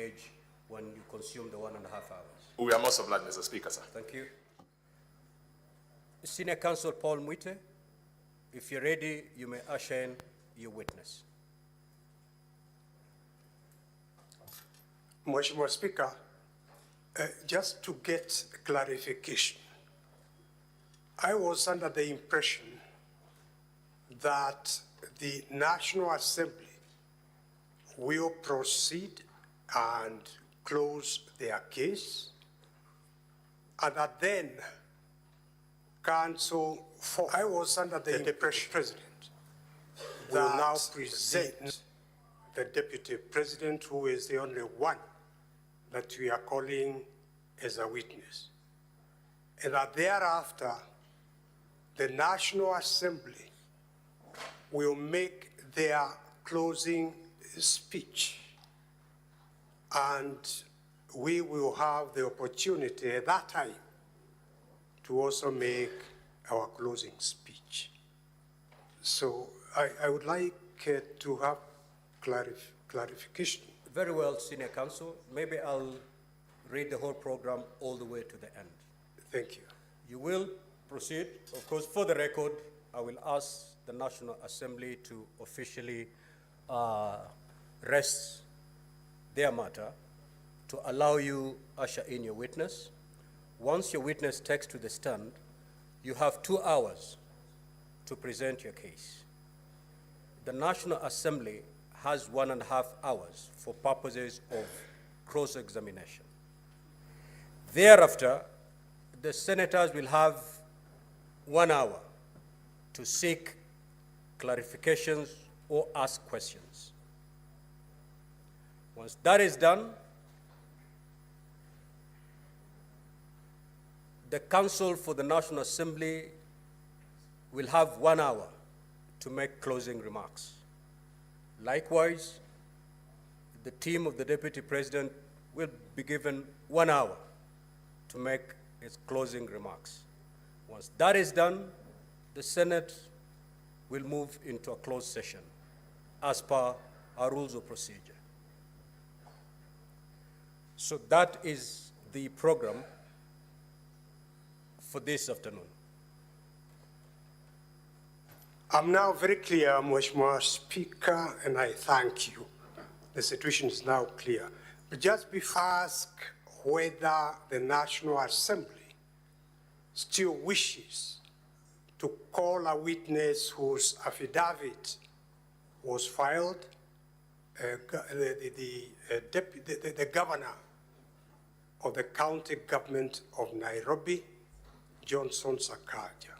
engage when you consume the 1.5 hours. We are most obliged, Mr. Speaker, sir. Thank you. Senior Counsel Paul Mwite, if you're ready, you may usher in your witness. Mheshimiwa Speaker, just to get clarification, I was under the impression that the National Assembly will proceed and close their case, and that then Council for I was under the impression President will now present the Deputy President, who is the only one that we are calling as a witness, and that thereafter the National Assembly will make their closing speech, and we will have the opportunity at that time to also make our closing speech. So I would like to have clarification. Very well, Senior Counsel. Maybe I'll read the whole program all the way to the end. Thank you. You will proceed. Of course, for the record, I will ask the National Assembly to officially rest their matter to allow you usher in your witness. Once your witness takes to the stand, you have 2 hours to present your case. The National Assembly has 1.5 hours for purposes of cross-examination. Thereafter, the senators will have 1 hour to seek clarifications or ask questions. Once that is done, the Counsel for the National Assembly will have 1 hour to make closing remarks. Likewise, the team of the Deputy President will be given 1 hour to make its closing remarks. Once that is done, the Senate will move into a closed session as per our rules of procedure. So that is the program for this afternoon. I'm now very clear, Mheshimiwa Speaker, and I thank you. The situation is now clear. But just before I ask whether the National Assembly still wishes to call a witness whose affidavit was filed, the governor of the county government of Nairobi, Johnson Sakaja.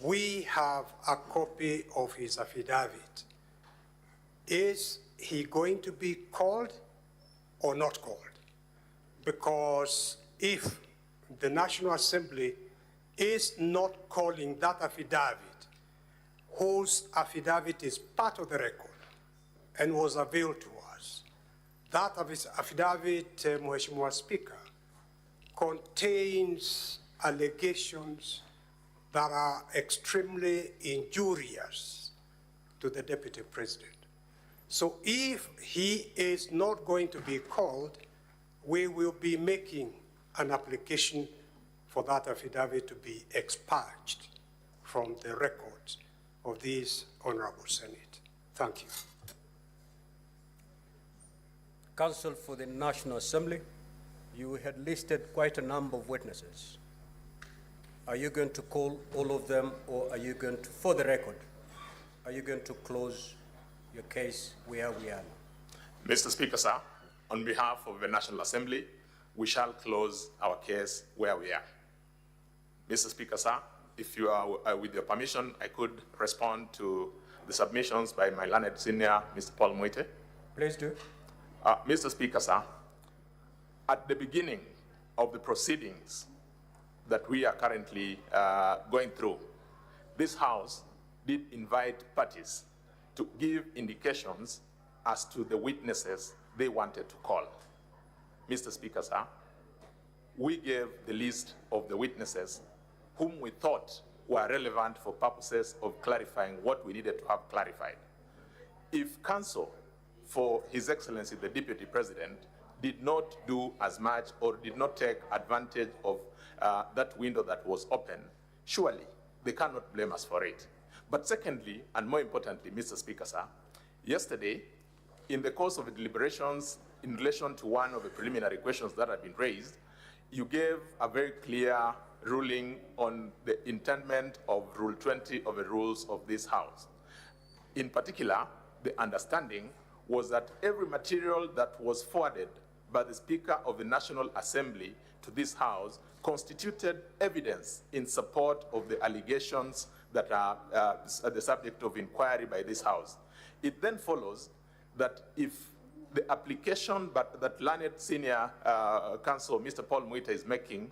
We have a copy of his affidavit. Is he going to be called or not called? Because if the National Assembly is not calling that affidavit, whose affidavit is part of the record and was availed to us, that affidavit, Mheshimiwa Speaker, contains allegations that are extremely injurious to the Deputy President. So if he is not going to be called, we will be making an application for that affidavit to be expunged from the records of this Honorable Senate. Thank you. Counsel for the National Assembly, you had listed quite a number of witnesses. Are you going to call all of them, or are you going to, for the record, are you going to close your case where we are? Mr. Speaker, sir, on behalf of the National Assembly, we shall close our case where we are. Mr. Speaker, sir, if you are with your permission, I could respond to the submissions by my learned senior, Mr. Paul Mwite. Please do. Mr. Speaker, sir, at the beginning of the proceedings that we are currently going through, this House did invite parties to give indications as to the witnesses they wanted to call. Mr. Speaker, sir, we gave the list of the witnesses whom we thought were relevant for purposes of clarifying what we needed to have clarified. If Counsel for His Excellency the Deputy President did not do as much or did not take advantage of that window that was open, surely they cannot blame us for it. But secondly, and more importantly, Mr. Speaker, sir, yesterday, in the course of the deliberations in relation to one of the preliminary questions that had been raised, you gave a very clear ruling on the intendment of Rule 20 of the rules of this House. In particular, the understanding was that every material that was forwarded by the Speaker of the National Assembly to this House constituted evidence in support of the allegations that are the subject of inquiry by this House. It then follows that if the application that learned senior counsel, Mr. Paul Mwita, is making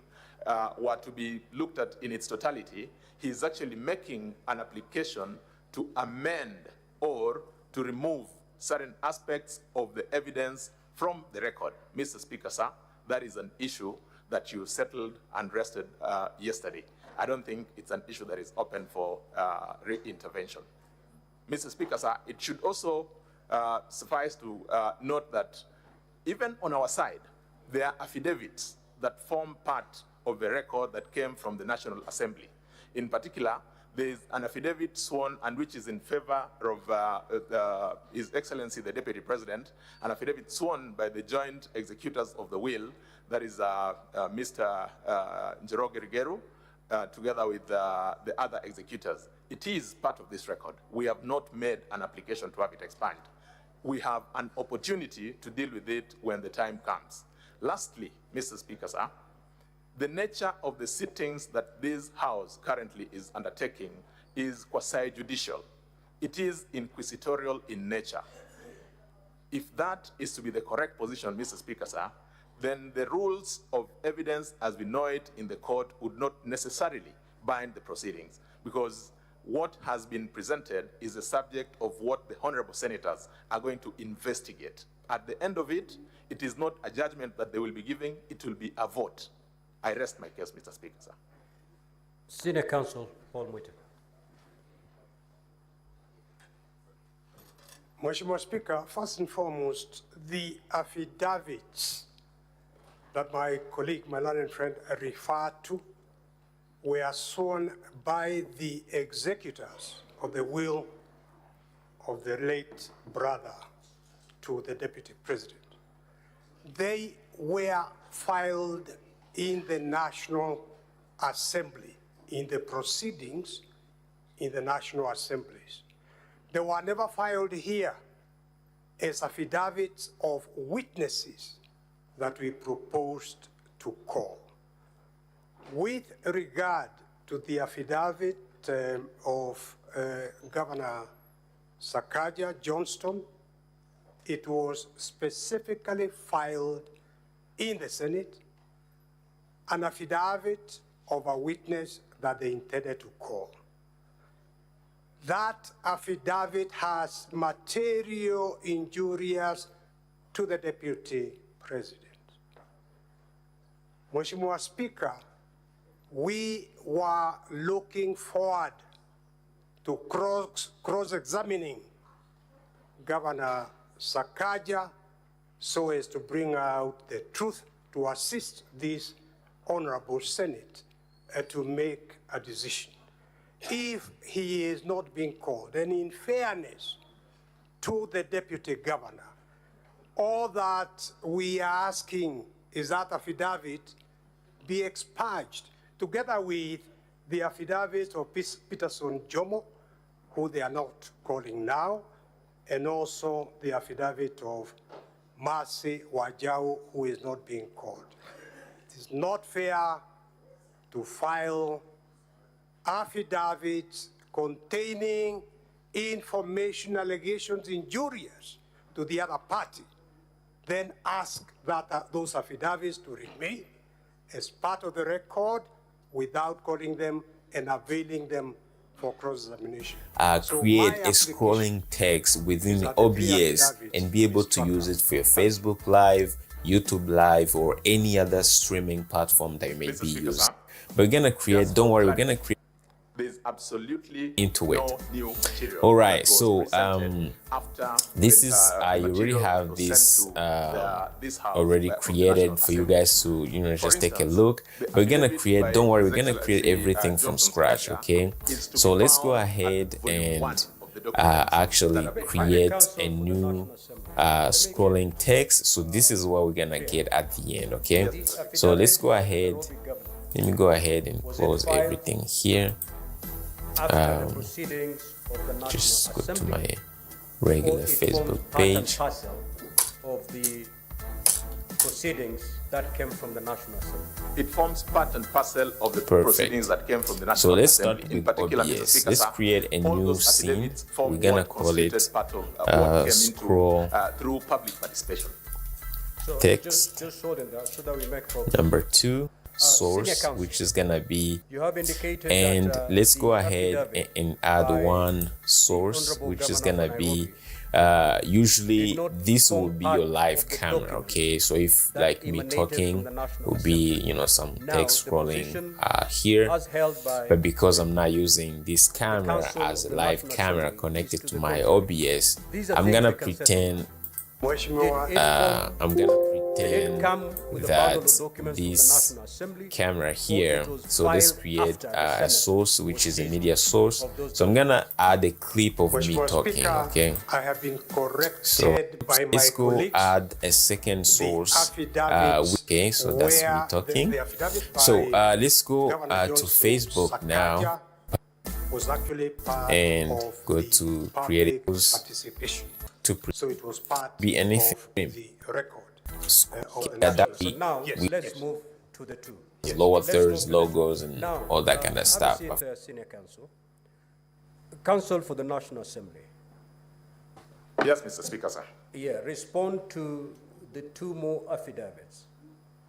were to be looked at in its totality, he is actually making an application to amend or to remove certain aspects of the evidence from the record. Mr. Speaker, sir, that is an issue that you settled and rested yesterday. I don't think it's an issue that is open for re-intervention. Mr. Speaker, sir, it should also suffice to note that even on our side, there are affidavits that form part of the record that came from the National Assembly. In particular, there is an affidavit sworn and which is in favor of His Excellency the Deputy President, an affidavit sworn by the joint executors of the will, that is Mr. Njoroge Rigeru, together with the other executors. It is part of this record. We have not made an application to have it expand. We have an opportunity to deal with it when the time comes. Lastly, Mr. Speaker, sir, the nature of the sittings that this House currently is undertaking is quasi-judicial. It is inquisitorial in nature. If that is to be the correct position, Mr. Speaker, sir, then the rules of evidence as we know it in the court would not necessarily bind the proceedings, because what has been presented is the subject of what the honorable senators are going to investigate. At the end of it, it is not a judgment that they will be giving, it will be a vote. I rest my case, Mr. Speaker, sir. Senior Counsel Paul Mwita. Mheshimiwa Speaker, first and foremost, the affidavits that my colleague, my learned friend, referred to were sworn by the executors of the will of the late brother to the Deputy President. They were filed in the National Assembly, in the proceedings in the National Assemblies. They were never filed here as affidavits of witnesses that we proposed to call. With regard to the affidavit of Governor Sakaja Johnston, it was specifically filed in the Senate, an affidavit of a witness that they intended to call. That affidavit has material injurious to the Deputy President. Mheshimiwa Speaker, we were looking forward to cross-examining Governor Sakaja so as to bring out the truth to assist this Honorable Senate to make a decision. If he is not being called, and in fairness to the Deputy Governor, all that we are asking is that affidavit be expunged, together with the affidavit of Peterson Jomo, who they are not calling now, and also the affidavit of Mercy Wajau, who is not being called. It is not fair to file affidavits containing information allegations injurious to the other party, then ask that those affidavits to remain as part of the record without calling them and availing them for cross-examination. Create a scrolling text within OBS and be able to use it for your Facebook Live, YouTube Live, or any other streaming platform that you may be using. We're gonna create, don't worry, we're gonna create. There's absolutely into it. no new material. All right, that was so presented after this the, is the you already material have was this sent to this house already from the created National for you Assembly. guys to just take a instance, look. the We're gonna affidavit create, by don't worry, His we're gonna create Excellency, everything from Johnson scratch, Sakaja, okay? is to So be let's go found ahead at volume 1 and of the documents actually that are create Counsel a for the new National Assembly. scrolling text. So this is what we're gonna get at the end, okay? So let's go ahead. Let me go ahead and close everything here. After the proceedings of the National Just go to Assembly, my regular or it Facebook forms part and page. parcel of the proceedings that came from the National Assembly. It forms part and parcel of the Perfect. proceedings that came from the National So let's Assembly. start In with particular, Mr. OBS. Speaker, Let's sir, create a all new those scene. affidavits form We're gonna what call constituted it part of what came scroll into through public participation. So text just hold it there so that we make progress. number 2 source, Counsel, which is gonna be, you have indicated and that, let's the go ahead affidavit and add by one source, Honorable which is Governor gonna of be Nairobi usually did not this will form be part your of live the camera, document okay? So if that like me emanated talking from the National will be some Now, text the scrolling position here, as held by but because I'm not using this camera Council as of a the live National camera Assembly connected is to to the my contrary. OBS, These are I'm things gonna we can settle. pretend Mheshimiwa, Did it form- I'm gonna did it pretend come with a bundle that of documents from the this National Assembly, camera or here, it was so let's filed create after the a Senate source which was is a seized media source. of those So I'm gonna add a clip of me Mheshimiwa talking, Speaker, okay? I have been corrected So by my let's go colleagues. add a second source. affidavits Okay, so that's me where talking. the affidavit by So let's go Governor to Johnson Facebook now Sakaja was actually part and of go the to public creatives participation. to So it was part be anything. of the record of the Yeah, national. that So now, Yes, let's yes. move to the two. lower Let's thirds, move to the two. logos, and Now, all that kind of have a stuff. seat, Senior Counsel. Counsel for the National Assembly. Yes, Mr. Speaker, sir. Yeah, respond to the two more affidavits,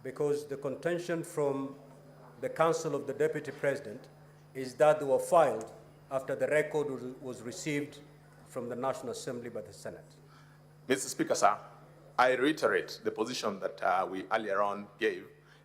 because the contention from the Council of the Deputy President is that they were filed after the record was received from the National Assembly by the Senate. Mr. Speaker, sir, I reiterate the position that we earlier on gave,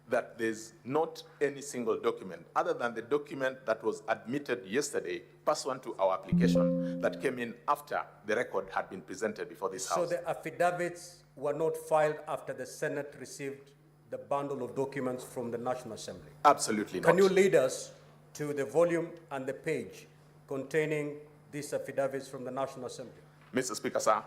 that there's not any single document other than the document that was admitted yesterday pursuant to our application that came in after the record had been presented before this So House. the affidavits were not filed after the Senate received the bundle of documents from the National Assembly. Absolutely not. Can you lead us to the volume and the page containing these affidavits from the National Assembly? Mr. Speaker, sir,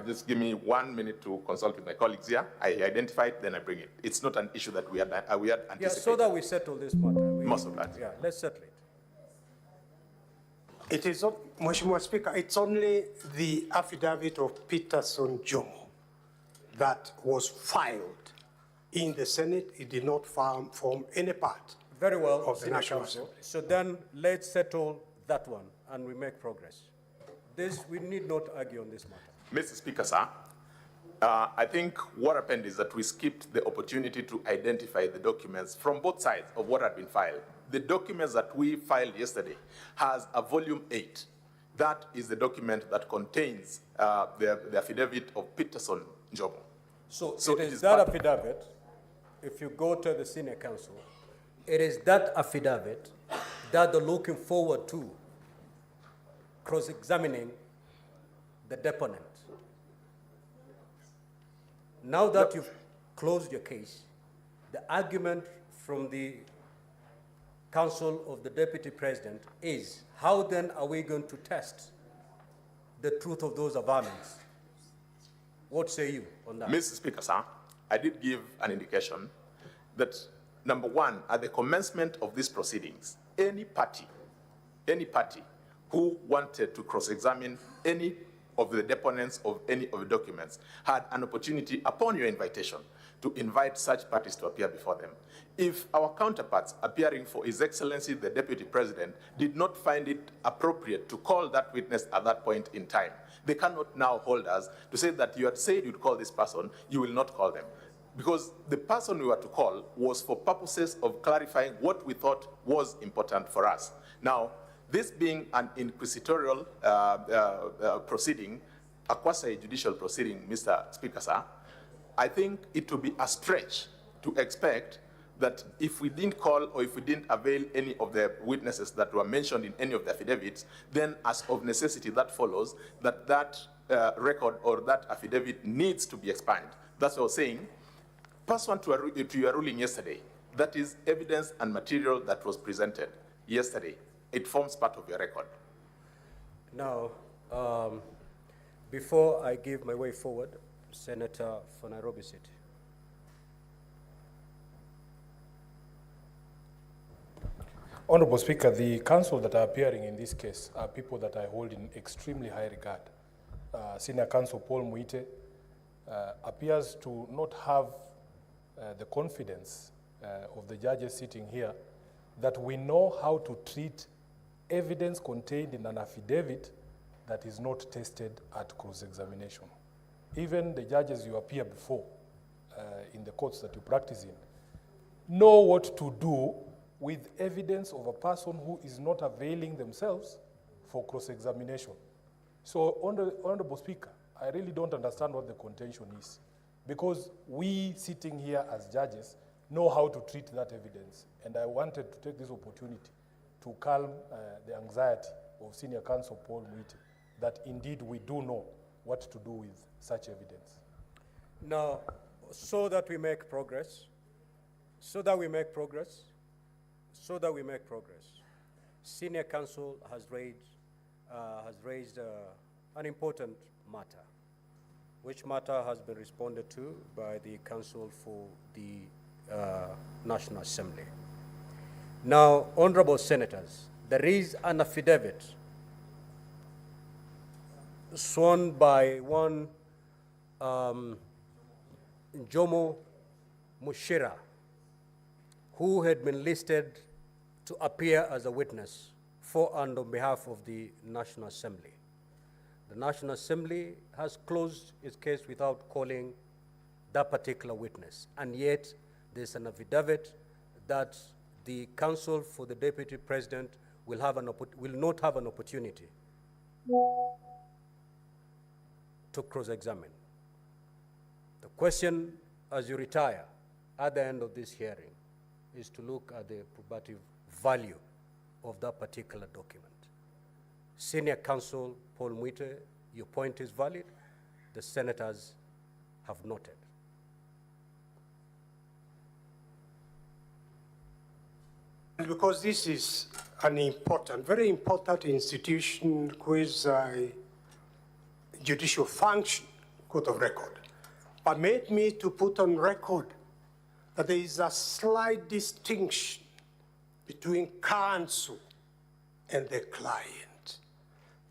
just give me 1 minute to consult with my colleagues here. I identify it, then I bring it. It's not an issue that we had anticipated. Yeah, so that we settle this matter. Most of that. Yeah, let's settle it. It is not, Mheshimiwa Speaker, it's only the affidavit of Peterson Jomo that was filed in the Senate. It did not form any part Very well, of the Senior National Counsel. Assembly. So then let's settle that one and we make progress. We need not argue on this matter. Mr. Speaker, sir, I think what happened is that we skipped the opportunity to identify the documents from both sides of what had been filed. The documents that we filed yesterday has a volume 8. That is the document that contains the affidavit of Peterson Jomo. So So it it is is that part- affidavit, if you go to the Senior Counsel, it is that affidavit that they're looking forward to cross-examining the deponent. Now that you've closed your case, the argument from the Council of the Deputy President is, how then are we going to test the truth of those averments? What say you on that? Mr. Speaker, sir, I did give an indication that, number one, at the commencement of these proceedings, any party who wanted to cross-examine any of the deponents of any of the documents had an opportunity, upon your invitation, to invite such parties to appear before them. If our counterparts appearing for His Excellency the Deputy President did not find it appropriate to call that witness at that point in time, they cannot now hold us to say that you had said you'd call this person, you will not call them. Because the person we were to call was for purposes of clarifying what we thought was important for us. Now, this being an inquisitorial proceeding, a quasi-judicial proceeding, Mr. Speaker, sir, I think it would be a stretch to expect that if we didn't call or if we didn't avail any of the witnesses that were mentioned in any of the affidavits, then as of necessity that follows that record or that affidavit needs to be expunged. That's what I was saying. Pursuant to your ruling yesterday, that is evidence and material that was presented yesterday. It forms part of your record. Now, before I give my way forward, Senator for Nairobi City. Honorable Speaker, the counsel that are appearing in this case are people that I hold in extremely high regard. Senior Counsel Paul Muite appears to not have the confidence of the judges sitting here that we know how to treat evidence contained in an affidavit that is not tested at cross-examination. Even the judges you appear before in the courts that you practice in know what to do with evidence of a person who is not availing themselves for cross-examination. So, Honorable Speaker, I really don't understand what the contention is, because we sitting here as judges know how to treat that evidence, and I wanted to take this opportunity to calm the anxiety of Senior Counsel Paul Muite, that indeed we do know what to do with such evidence. Now, so that we make progress, Senior Counsel has raised an important matter, which matter has been responded to by the Counsel for the National Assembly. Now, honorable senators, there is an affidavit sworn by one Jomo Mushira, who had been listed to appear as a witness for and on behalf of the National Assembly. The National Assembly has closed its case without calling that particular witness, and yet there's an affidavit that the counsel for the Deputy President will not have an opportunity to cross-examine. The question, as you retire at the end of this hearing, is to look at the probative value of that particular document. Senior Counsel Paul Muite, your point is valid. The senators have noted. Because this is an important, very important institution with a judicial function, court of record, permit me to put on record that there is a slight distinction between counsel and the client.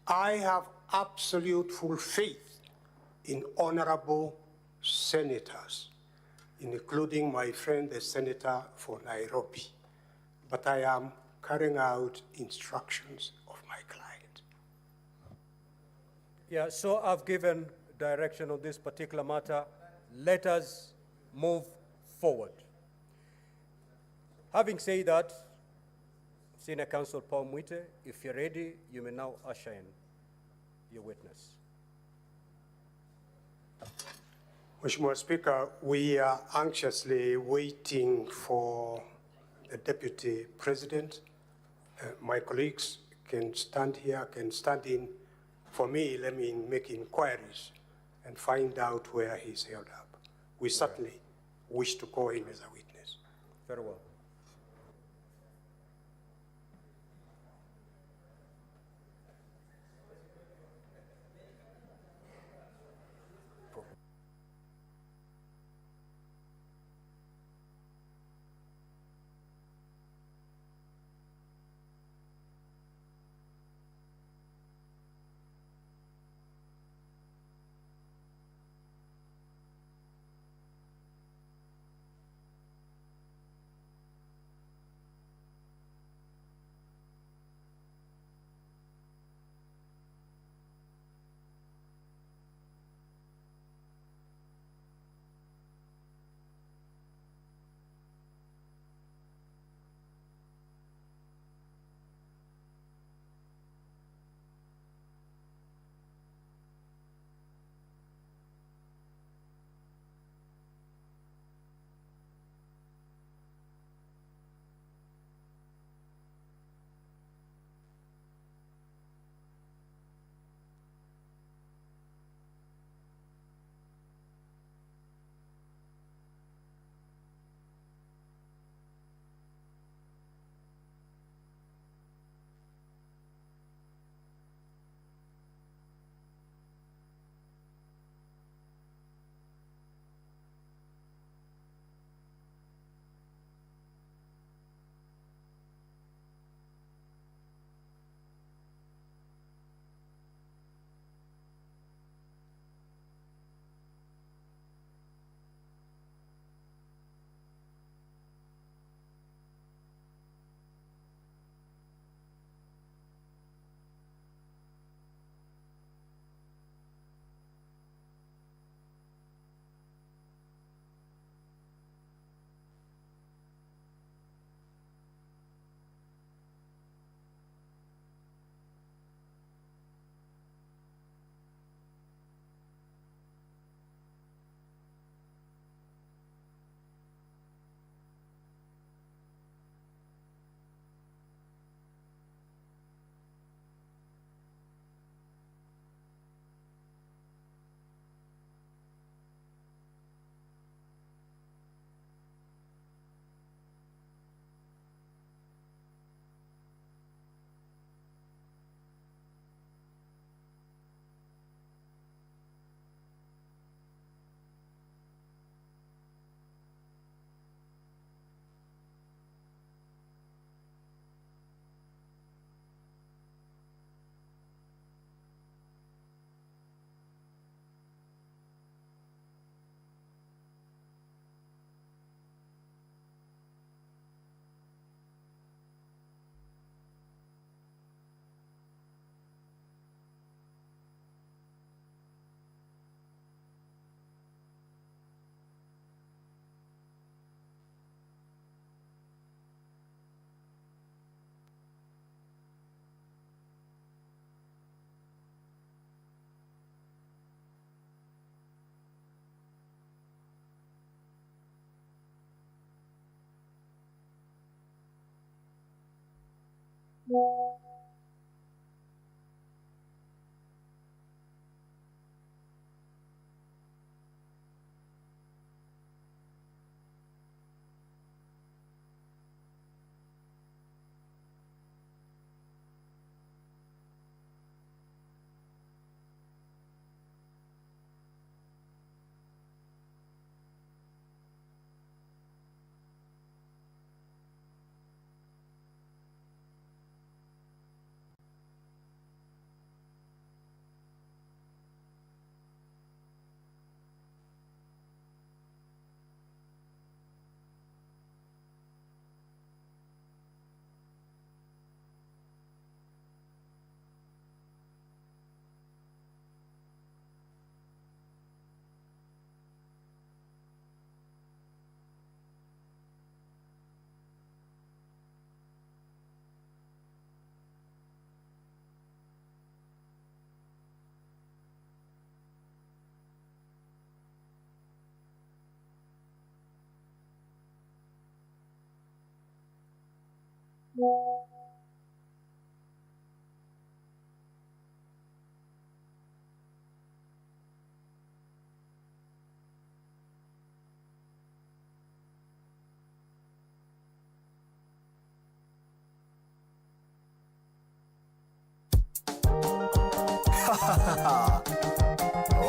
I have absolute full faith in honorable senators, including my friend, the senator for Nairobi, but I am carrying out instructions of my client. Yeah, so I've given direction on this particular matter. Let us move forward. Having said that, Senior Counsel Paul Muite, if you're ready, you may now usher in your witness. Mheshimiwa Speaker, we are anxiously waiting for the Deputy President. My colleagues can stand here, can stand in. For me, let me make inquiries and find out where he's held up. We certainly wish to call him as a witness. Very well.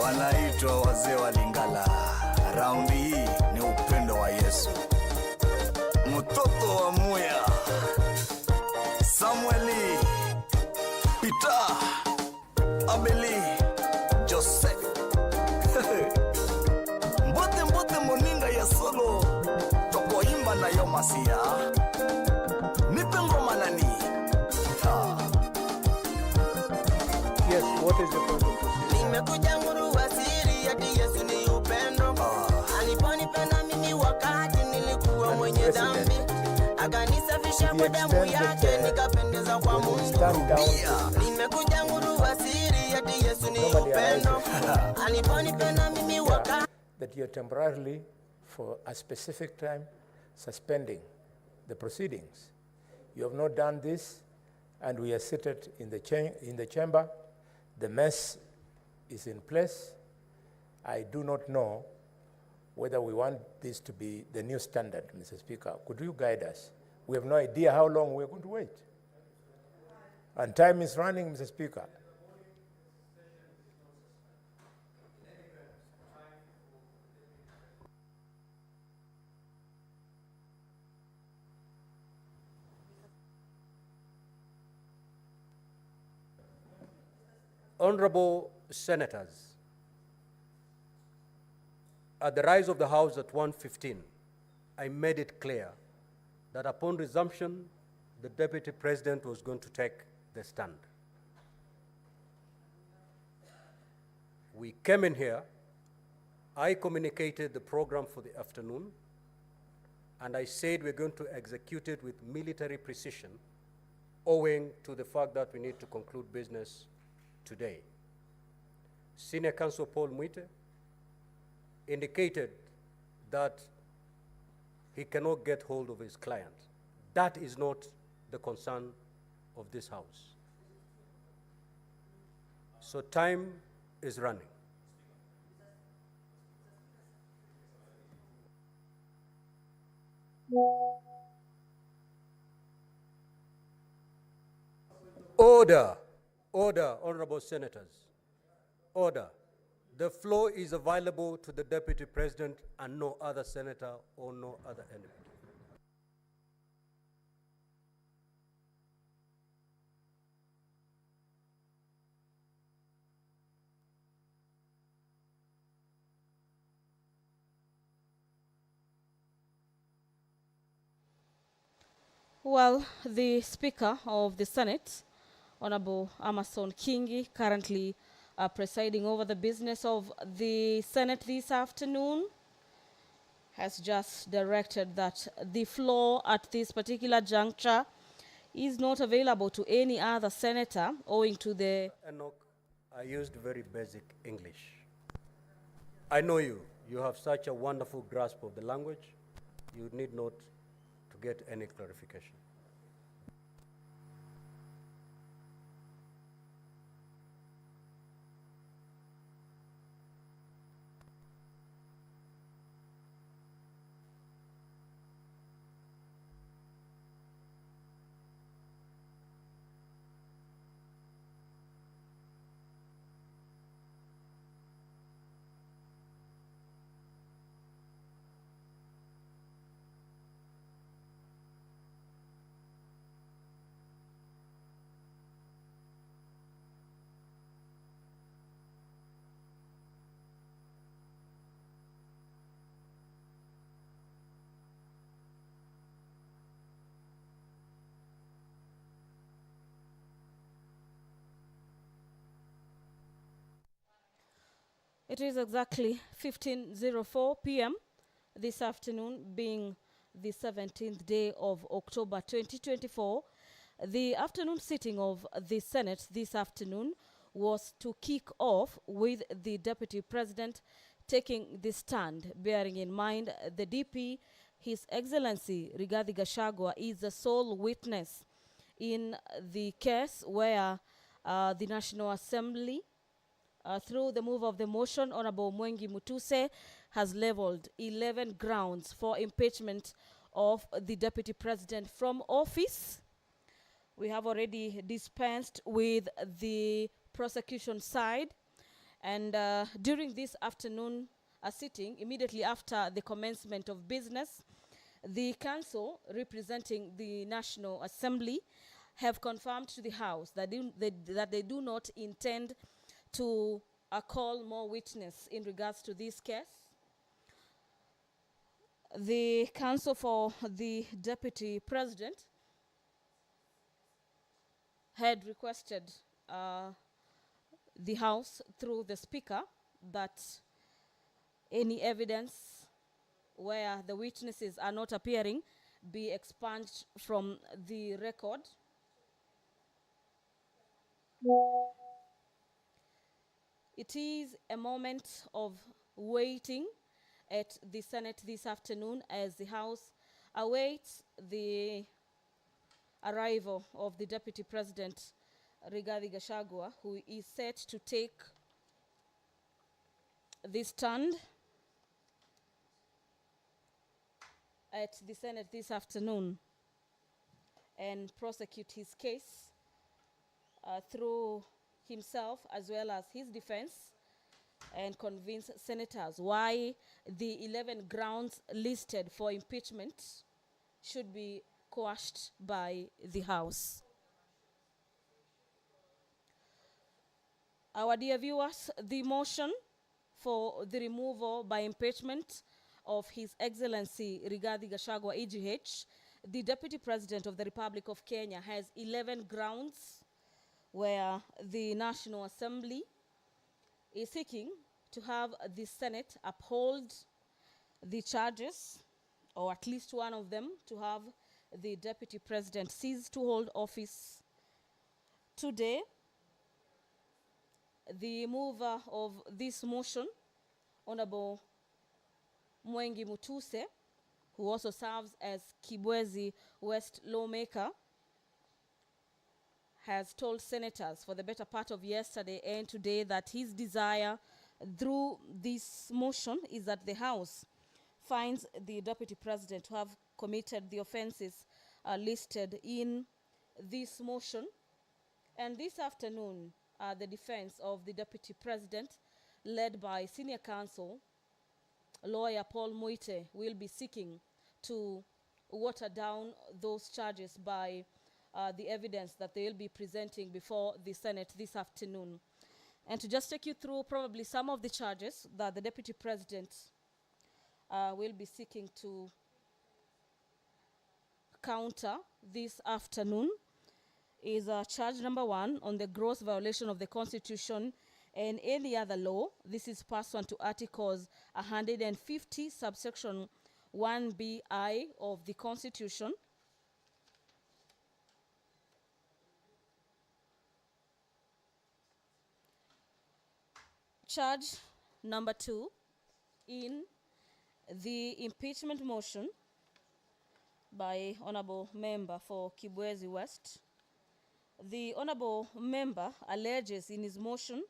Wanaitwa wazee wa Lingala. Raundi hii ni upendo wa Yesu. Mtoto wa Muya, Samueli, Peter, Abeli, Joseph. Mbote moninga ya solo. Toko imba na yo masia. Nipe ngoma nani. Yes, what is your point of view? Nimekuja nguru wasiri ati Yesu ni upendo. Aliponipenda mimi wakati nilikuwa mwenye dhambi. Akanisafisha kwa damu yake nikapendeza kwa Mungu. Nimekuja nguru wasiri ati Yesu ni upendo. Aliponipenda mimi wakati that you're temporarily, for a specific time, suspending the proceedings. You have not done this, and we are seated in the chamber. The mess is in place. I do not know whether we want this to be the new standard, Mr. Speaker. Could you guide us? We have no idea how long we're going to wait. And time is running, Mr. Speaker. Honorable Senators, at the rise of the House at 1:15, I made it clear that upon resumption, the Deputy President was going to take the stand. We came in here, I communicated the program for the afternoon, and I said we're going to execute it with military precision, owing to the fact that we need to conclude business today. Senior Counsel Paul Mwite indicated that he cannot get hold of his client. That is not the concern of this House. So time is running. Order. Order, honorable senators. Order. The floor is available to the Deputy President and no other senator or no other enemy. Well, the Speaker of the Senate, Honorable Amason Kingi, currently presiding over the business of the Senate this afternoon, has just directed that the floor at this particular juncture is not available to any other senator owing to the... Enoch, I used very basic English. I know you. You have such a wonderful grasp of the language. You need not to get any clarification. It is exactly 15:04 p.m. this afternoon, being the 17th day of October 2024. The afternoon sitting of the Senate this afternoon was to kick off with the Deputy President taking the stand, bearing in mind the DP, His Excellency Rigathi Gachagua, is the sole witness in the case where the National Assembly, through the move of the motion, Honorable Mwengi Mutuse has leveled 11 grounds for impeachment of the Deputy President from office. We have already dispensed with the prosecution side, and during this afternoon sitting, immediately after the commencement of business, the council representing the National Assembly have confirmed to the House that they do not intend to call more witness in regards to this case. The counsel for the Deputy President had requested the House through the Speaker that any evidence where the witnesses are not appearing be expunged from the record. It is a moment of waiting at the Senate this afternoon as the House awaits the arrival of the Deputy President Rigathi Gachagua, who is set to take this stand at the Senate this afternoon and prosecute his case through himself as well as his defense, and convince senators why the 11 grounds listed for impeachment should be quashed by the House. Our dear viewers, the motion for the removal by impeachment of His Excellency Rigathi Gachagua, EGH, the Deputy President of the Republic of Kenya, has 11 grounds where the National Assembly is seeking to have the Senate uphold the charges, or at least one of them, to have the Deputy President cease to hold office today. The mover of this motion, Honorable Mwengi Mutuse, who also serves as Kibwezi West lawmaker, has told senators for the better part of yesterday and today that his desire through this motion is that the House finds the Deputy President to have committed the offenses listed in this motion. And this afternoon, the defense of the Deputy President, led by Senior Counsel Lawyer Paul Muite, will be seeking to water down those charges by the evidence that they will be presenting before the Senate this afternoon. And to just take you through probably some of the charges that the Deputy President will be seeking to counter this afternoon is charge number 1 on the gross violation of the Constitution and any other law. This is pursuant to Articles 150, subsection 1BI of the Constitution. Charge number 2 in the impeachment motion by Honorable Member for Kibwezi West. The Honorable Member alleges in his motion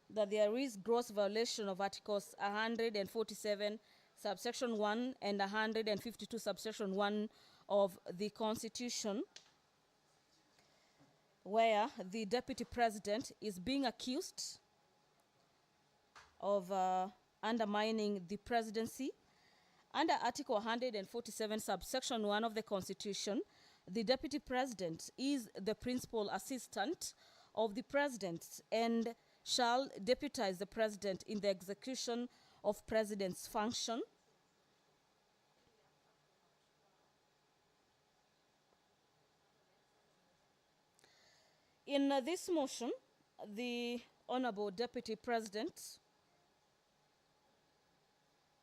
that there is gross violation of Articles 147 subsection 1 and 152 subsection 1 of the Constitution, where the Deputy President is being accused of undermining the presidency. Under Article 147 subsection 1 of the Constitution, the Deputy President is the principal assistant of the President and shall deputize the President in the execution of President's function. In this motion, the Honorable Deputy President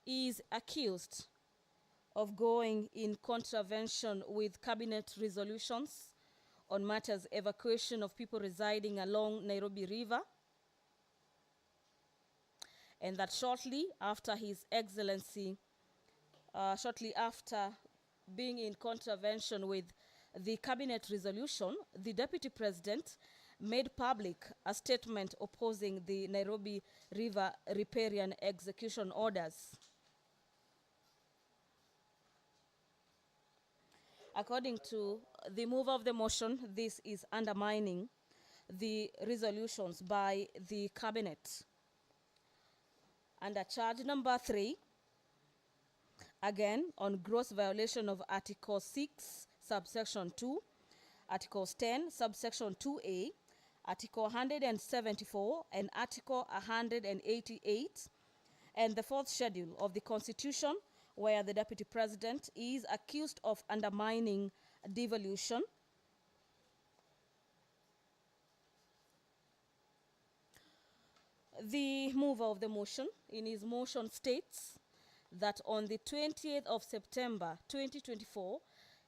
is accused of going in contravention with cabinet resolutions on matters evacuation of people residing along Nairobi River, and that shortly after being in contravention with the cabinet resolution, the Deputy President made public a statement opposing the Nairobi River riparian execution orders. According to the mover of the motion, this is undermining the resolutions by the cabinet. Under charge number 3, again on gross violation of Article 6, subsection 2, Articles 10, subsection 2A, Article 174, and Article 188, and the 4th schedule of the Constitution, where the Deputy President is accused of undermining devolution. The mover of the motion, in his motion, states that on the 20th of September 2024,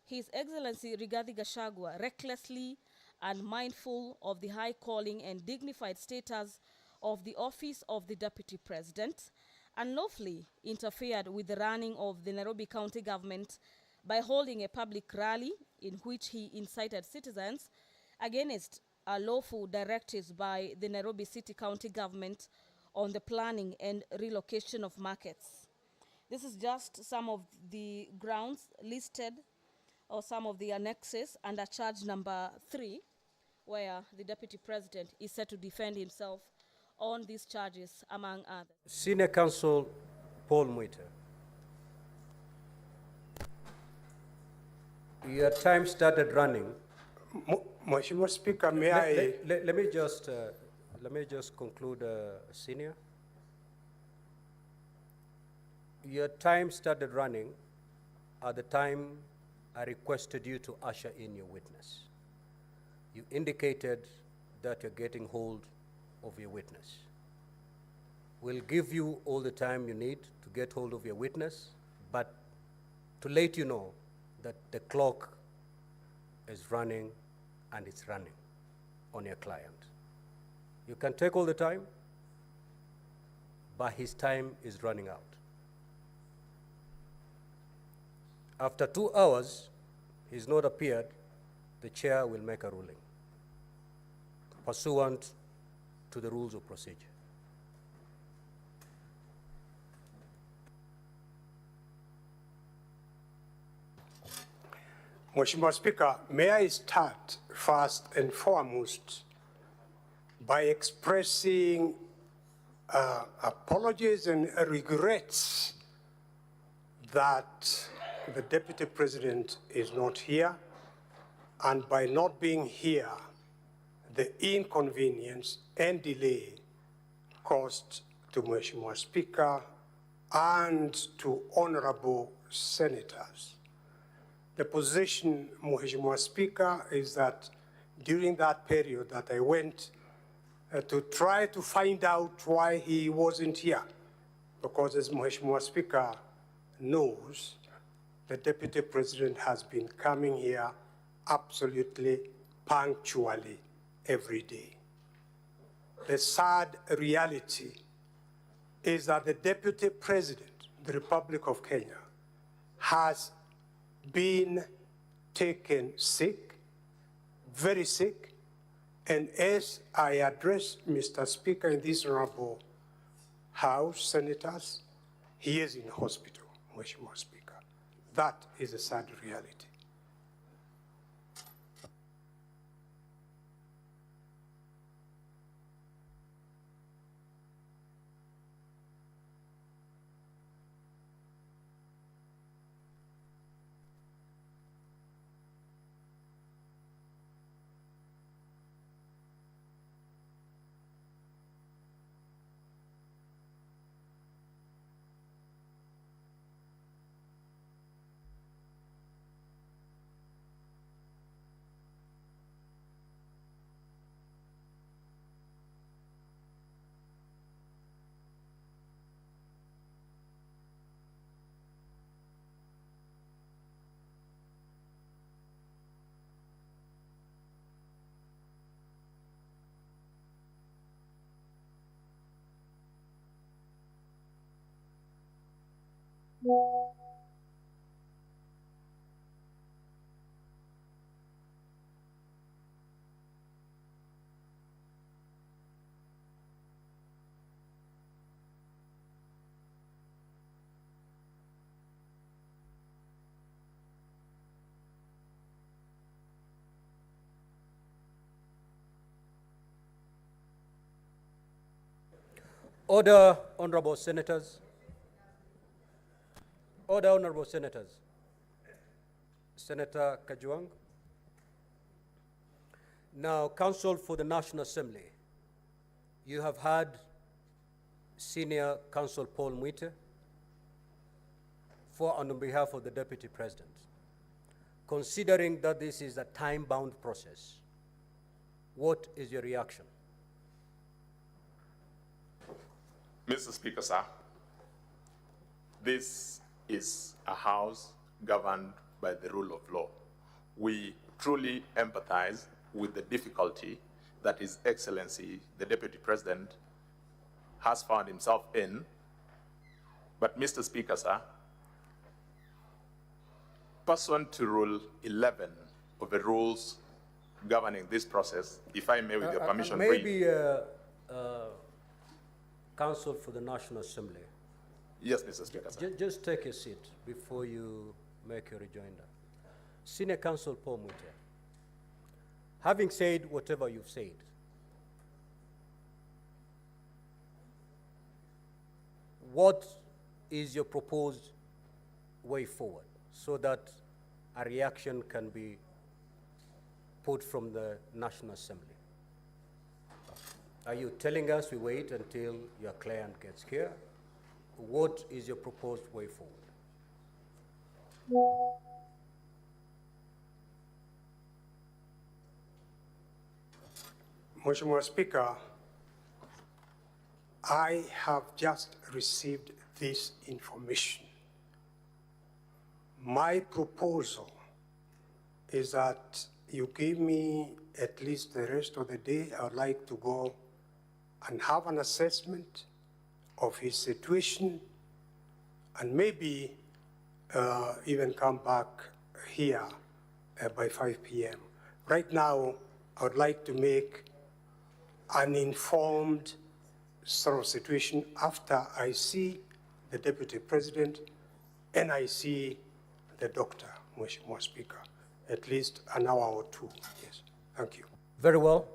His Excellency Rigathi Gachagua, recklessly and mindful of the high calling and dignified status of the office of the Deputy President, unlawfully interfered with the running of the Nairobi County government by holding a public rally in which he incited citizens against lawful directives by the Nairobi City County government on the planning and relocation of markets. This is just some of the grounds listed, or some of the annexes under charge number 3, where the Deputy President is set to defend himself on these charges, among others. Senior Counsel Paul Mwita, your time started running. Mheshimiwa Speaker, may I... Let me just conclude, Senior. Your time started running at the time I requested you to usher in your witness. You indicated that you're getting hold of your witness. We'll give you all the time you need to get hold of your witness, but to let you know that the clock is running, and it's running on your client. You can take all the time, but his time is running out. After 2 hours, he's not appeared, the chair will make a ruling pursuant to the rules of procedure. Mheshimiwa Speaker, may I start first and foremost by expressing apologies and regrets that the Deputy President is not here, and by not being here, the inconvenience and delay caused to Mheshimiwa Speaker and to honorable senators. The position, Mheshimiwa Speaker, is that during that period that I went to try to find out why he wasn't here, because as Mheshimiwa Speaker knows, the Deputy President has been coming here absolutely punctually every day. The sad reality is that the Deputy President, the Republic of Kenya, has been taken sick, very sick, and as I address Mr. Speaker in this honorable House, senators, he is in hospital, Mheshimiwa Speaker. That is a sad reality. Order, honorable senators. Order, honorable senators. Senator Kajuang. Now, Counsel for the National Assembly, you have had Senior Counsel Paul Mwite for and on behalf of the Deputy President. Considering that this is a time-bound process, what is your reaction? Mr. Speaker, sir, this is a house governed by the rule of law. We truly empathize with the difficulty that His Excellency, the Deputy President, has found himself in. But, Mr. Speaker, sir, pursuant to Rule 11 of the rules governing this process, if I may, with your permission, maybe Counsel for the National Assembly. Yes, Mr. Speaker, sir. Just take a seat before you make your rejoinder. Senior Counsel Paul Mwite, having said whatever you've said, what is your proposed way forward so that a reaction can be put from the National Assembly? Are you telling us we wait until your client gets here? What is your proposed way forward? Mheshimiwa Speaker, I have just received this information. My proposal is that you give me at least the rest of the day. I would like to go and have an assessment of his situation and maybe even come back here by 5 p.m. Right now, I would like to make an informed sort of situation after I see the Deputy President and I see the doctor, Mheshimiwa Speaker, at least an hour or two. Yes, thank you. Very well.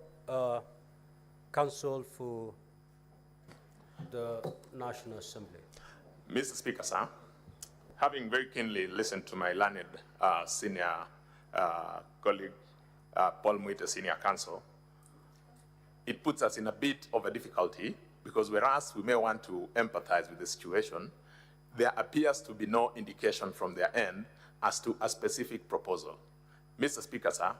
Counsel for the National Assembly. Mr. Speaker, sir, having very keenly listened to my learned senior colleague, Paul Mwite, Senior Counsel, it puts us in a bit of a difficulty because whereas we may want to empathize with the situation, there appears to be no indication from their end as to a specific proposal. Mr. Speaker, sir,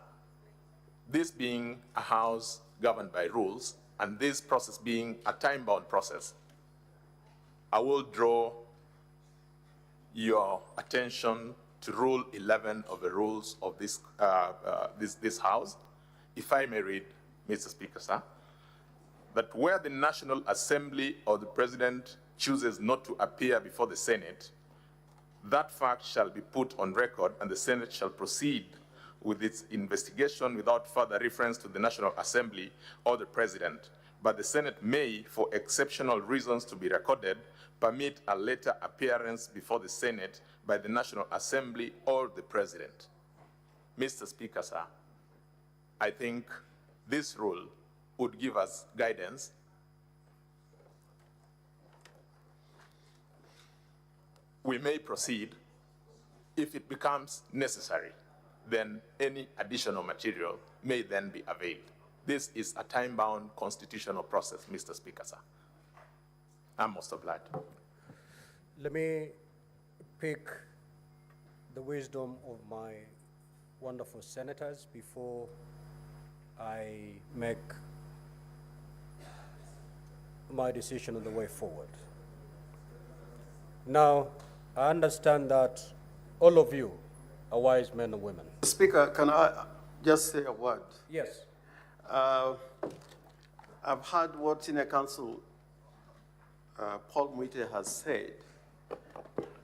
this being a house governed by rules and this process being a time-bound process, I will draw your attention to Rule 11 of the rules of this, this House. If I may read, Mr. Speaker, sir, that where the National Assembly or the President chooses not to appear before the Senate, that fact shall be put on record and the Senate shall proceed with its investigation without further reference to the National Assembly or the President. But the Senate may, for exceptional reasons to be recorded, permit a later appearance before the Senate by the National Assembly or the President. Mr. Speaker, sir, I think this rule would give us guidance we may proceed. If it becomes necessary, then any additional material may then be availed. This is a time-bound constitutional process, Mr. Speaker, sir. I'm most obliged. Let me pick the wisdom of my wonderful senators before I make my decision on the way forward. Now, I understand that all of you are wise men and women. Speaker, can I just say a word? Yes. I've heard what Senior Counsel Paul Mwite has said.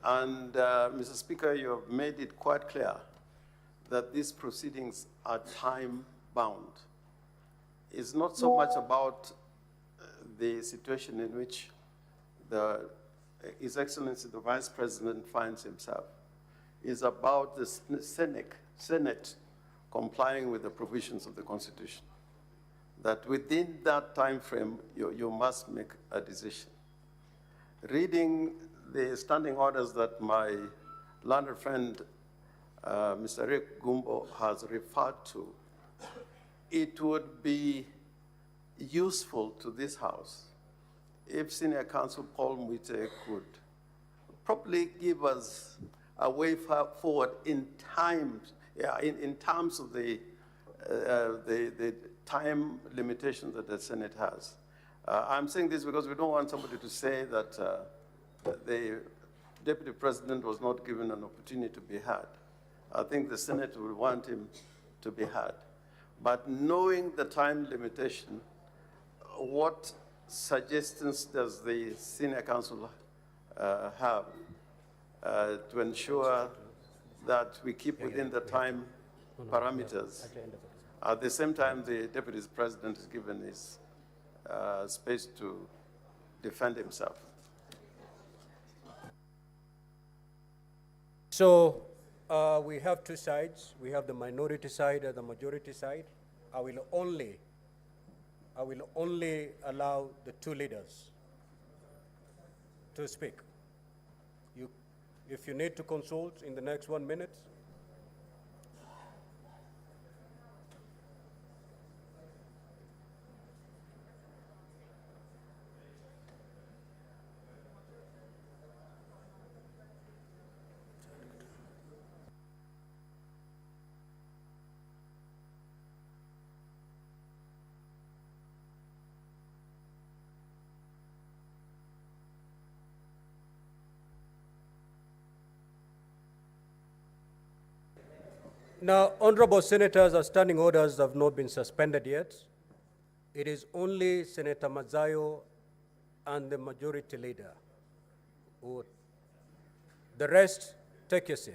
And, Mr. Speaker, you have made it quite clear that these proceedings are time-bound. It's not so much about the situation in which His Excellency the Vice President finds himself. It's about the Senate complying with the provisions of the Constitution. That within that time frame, you must make a decision. reading the standing orders that my learned friend, Mr. Rick Gumbo, has referred to, it would be useful to this House if Senior Counsel Paul Mwite could probably give us a way forward in terms of the time limitation that the Senate has. I'm saying this because we don't want somebody to say that the Deputy President was not given an opportunity to be heard. I think the Senate will want him to be heard. But knowing the time limitation, what suggestions does the Senior Counsel have to ensure that we keep within the time parameters? At the same time, the Deputy President is given his space to defend himself. So we have two sides. We have the minority side and the majority side. I will only allow the two leaders to speak. If you need to consult in the next 1 minute, now, honorable senators, our standing orders have not been suspended yet. It is only Senator Mazayo and the majority leader. The rest, take your seat.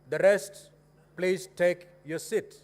The rest, please take your seat.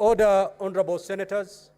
Order, honorable senators.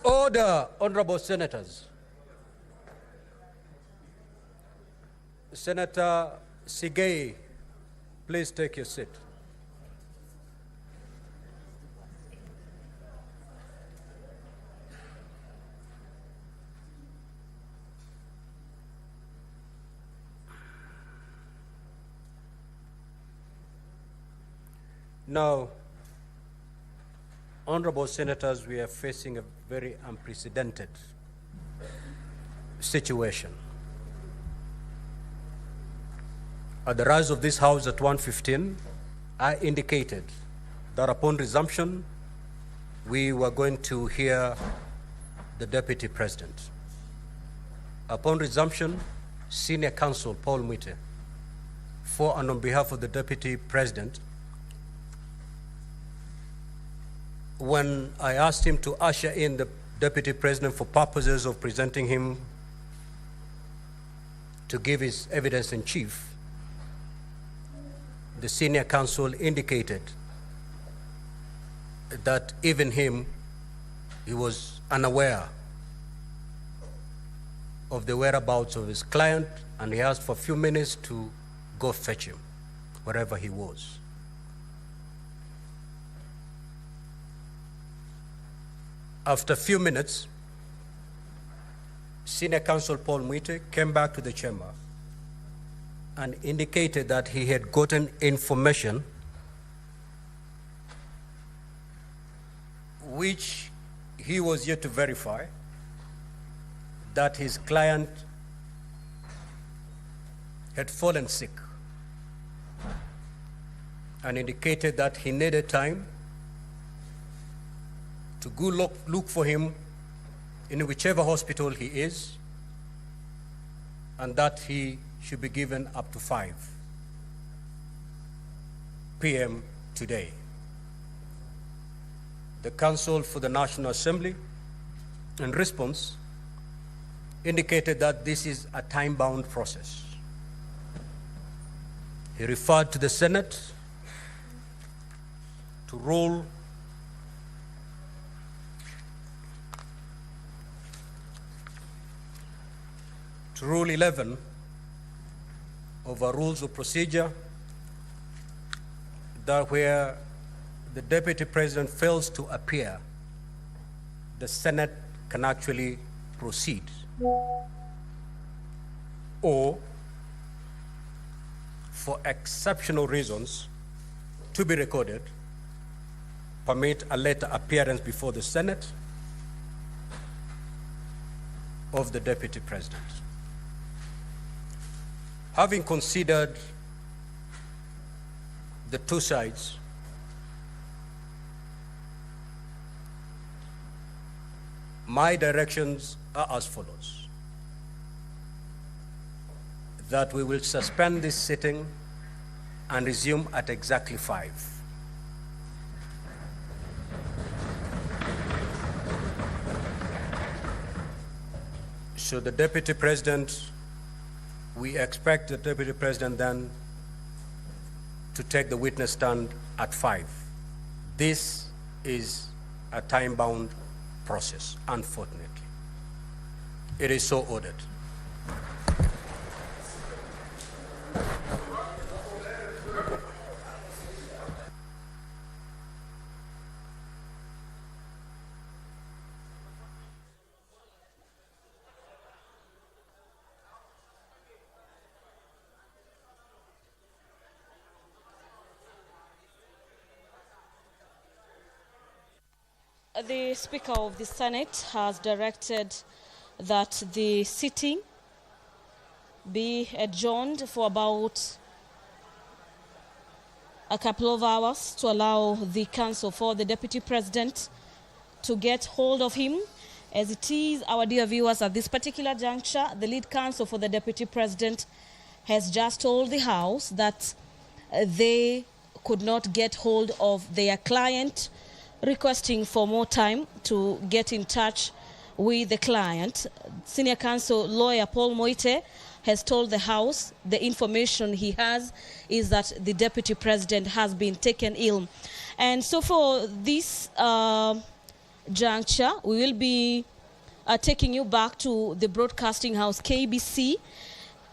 Order, honorable senators. Senator Sigei, please take your seat. Now, honorable senators, we are facing a very unprecedented situation. At the rise of this House at 1:15, I indicated that upon resumption, we were going to hear the Deputy President. Upon resumption, Senior Counsel Paul Mwite, for and on behalf of the Deputy President, when I asked him to usher in the Deputy President for purposes of presenting him to give his evidence in chief, the Senior Counsel indicated that even him, he was unaware of the whereabouts of his client, and he asked for a few minutes to go fetch him, wherever he was. After a few minutes, Senior Counsel Paul Mwite came back to the chamber and indicated that he had gotten information which he was yet to verify, that his client had fallen sick, and indicated that he needed time to go look for him in whichever hospital he is, and that he should be given up to 5 p.m. today. The Counsel for the National Assembly, in response, indicated that this is a time-bound process. He referred to the Senate to Rule 11 of our Rules of Procedure, that where the Deputy President fails to appear, the Senate can actually proceed, or for exceptional reasons to be recorded, permit a later appearance before the Senate of the Deputy President. Having considered the two sides, my directions are as follows: that we will suspend this sitting and resume at exactly 5. So the Deputy President, we expect the Deputy President then to take the witness stand at 5. This is a time-bound process, unfortunately. It is so ordered. The Speaker of the Senate has directed that the sitting be adjourned for about a couple of hours to allow the counsel for the Deputy President to get hold of him. As it is, our dear viewers, at this particular juncture, the lead counsel for the Deputy President has just told the House that they could not get hold of their client, requesting for more time to get in touch with the client. Senior Counsel Lawyer Paul Mwite has told the House the information he has is that the Deputy President has been taken ill. And so for this juncture, we will be taking you back to the broadcasting house, KBC.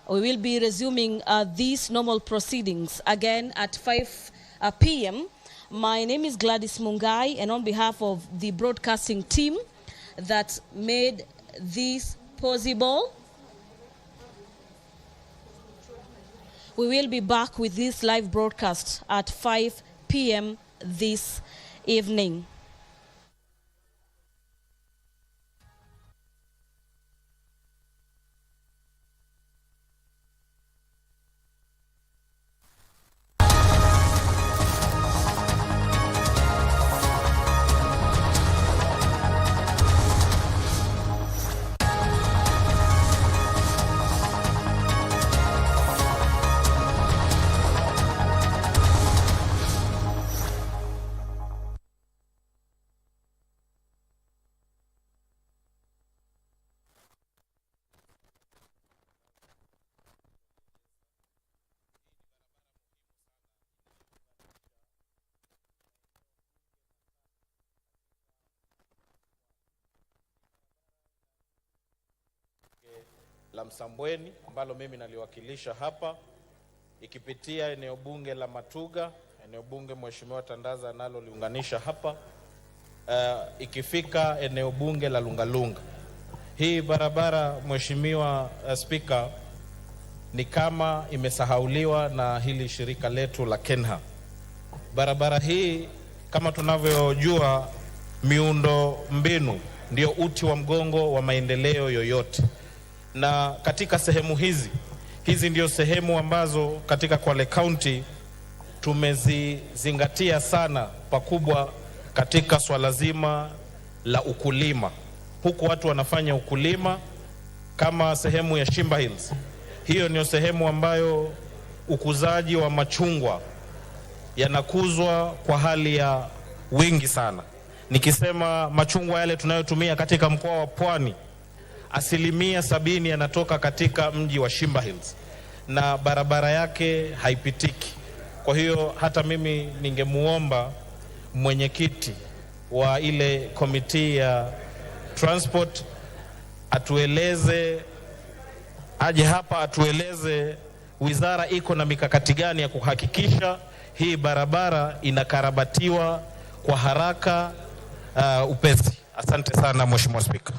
We will be resuming these normal proceedings again at 5 p.m. My name is Gladys Mungai, and on behalf of the broadcasting team that made this possible, we will be back with this live broadcast at 5 p.m. this evening. La Msambweni ambalo mimi naliwakilisha hapa, ikipitia eneo bunge la Matuga, eneo bunge Mheshimiwa Tandaza nalo liunganisha hapa, ikifika eneo bunge la Lungalunga. Hii barabara Mheshimiwa Speaker, ni kama imesahauliwa na hili shirika letu la Kenha. Barabara hii kama tunavyojua, miundo mbinu ndio uti wa mgongo wa maendeleo yoyote. Na katika sehemu hizi ndio sehemu ambazo katika Kwale County tumezizingatia sana pakubwa katika swala zima la ukulima. Huku watu wanafanya ukulima kama sehemu ya Shimba Hills. Hiyo ndio sehemu ambayo ukuzaji wa machungwa yanakuzwa kwa hali ya wingi sana. Nikisema machungwa yale tunayotumia katika mkoa wa Pwani, 70% yanatoka katika mji wa Shimba Hills na barabara yake haipitiki. Kwa hiyo hata mimi ningemuomba mwenyekiti wa ile komiti ya transport atueleze, aje hapa atueleze wizara iko na mikakati gani ya kuhakikisha hii barabara inakarabatiwa kwa haraka upesi. Asante sana Mheshimiwa Speaker.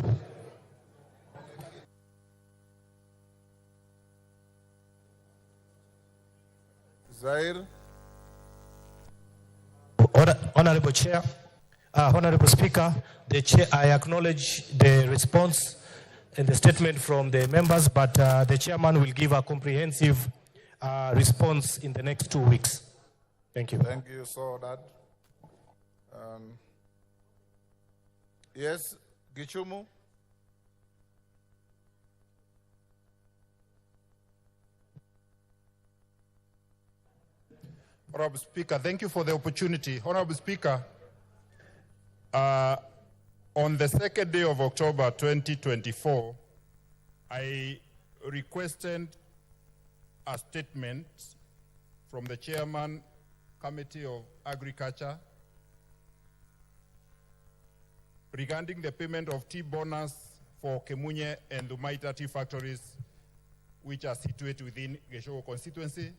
Zaire. Honorable Chair, Honorable Speaker, I acknowledge the response and the statement from the members, but the chairman will give a comprehensive response in the next 2 weeks. Thank you. Thank you, so that. Yes, Gichumu. Honorable Speaker, thank you for the opportunity. Honorable Speaker, on the 2nd day of October 2024, I requested a statement from the Chairman, Committee of Agriculture, regarding the payment of tea bonus for Kemunye and Lumaita tea factories, which are situated within Geshogo constituency.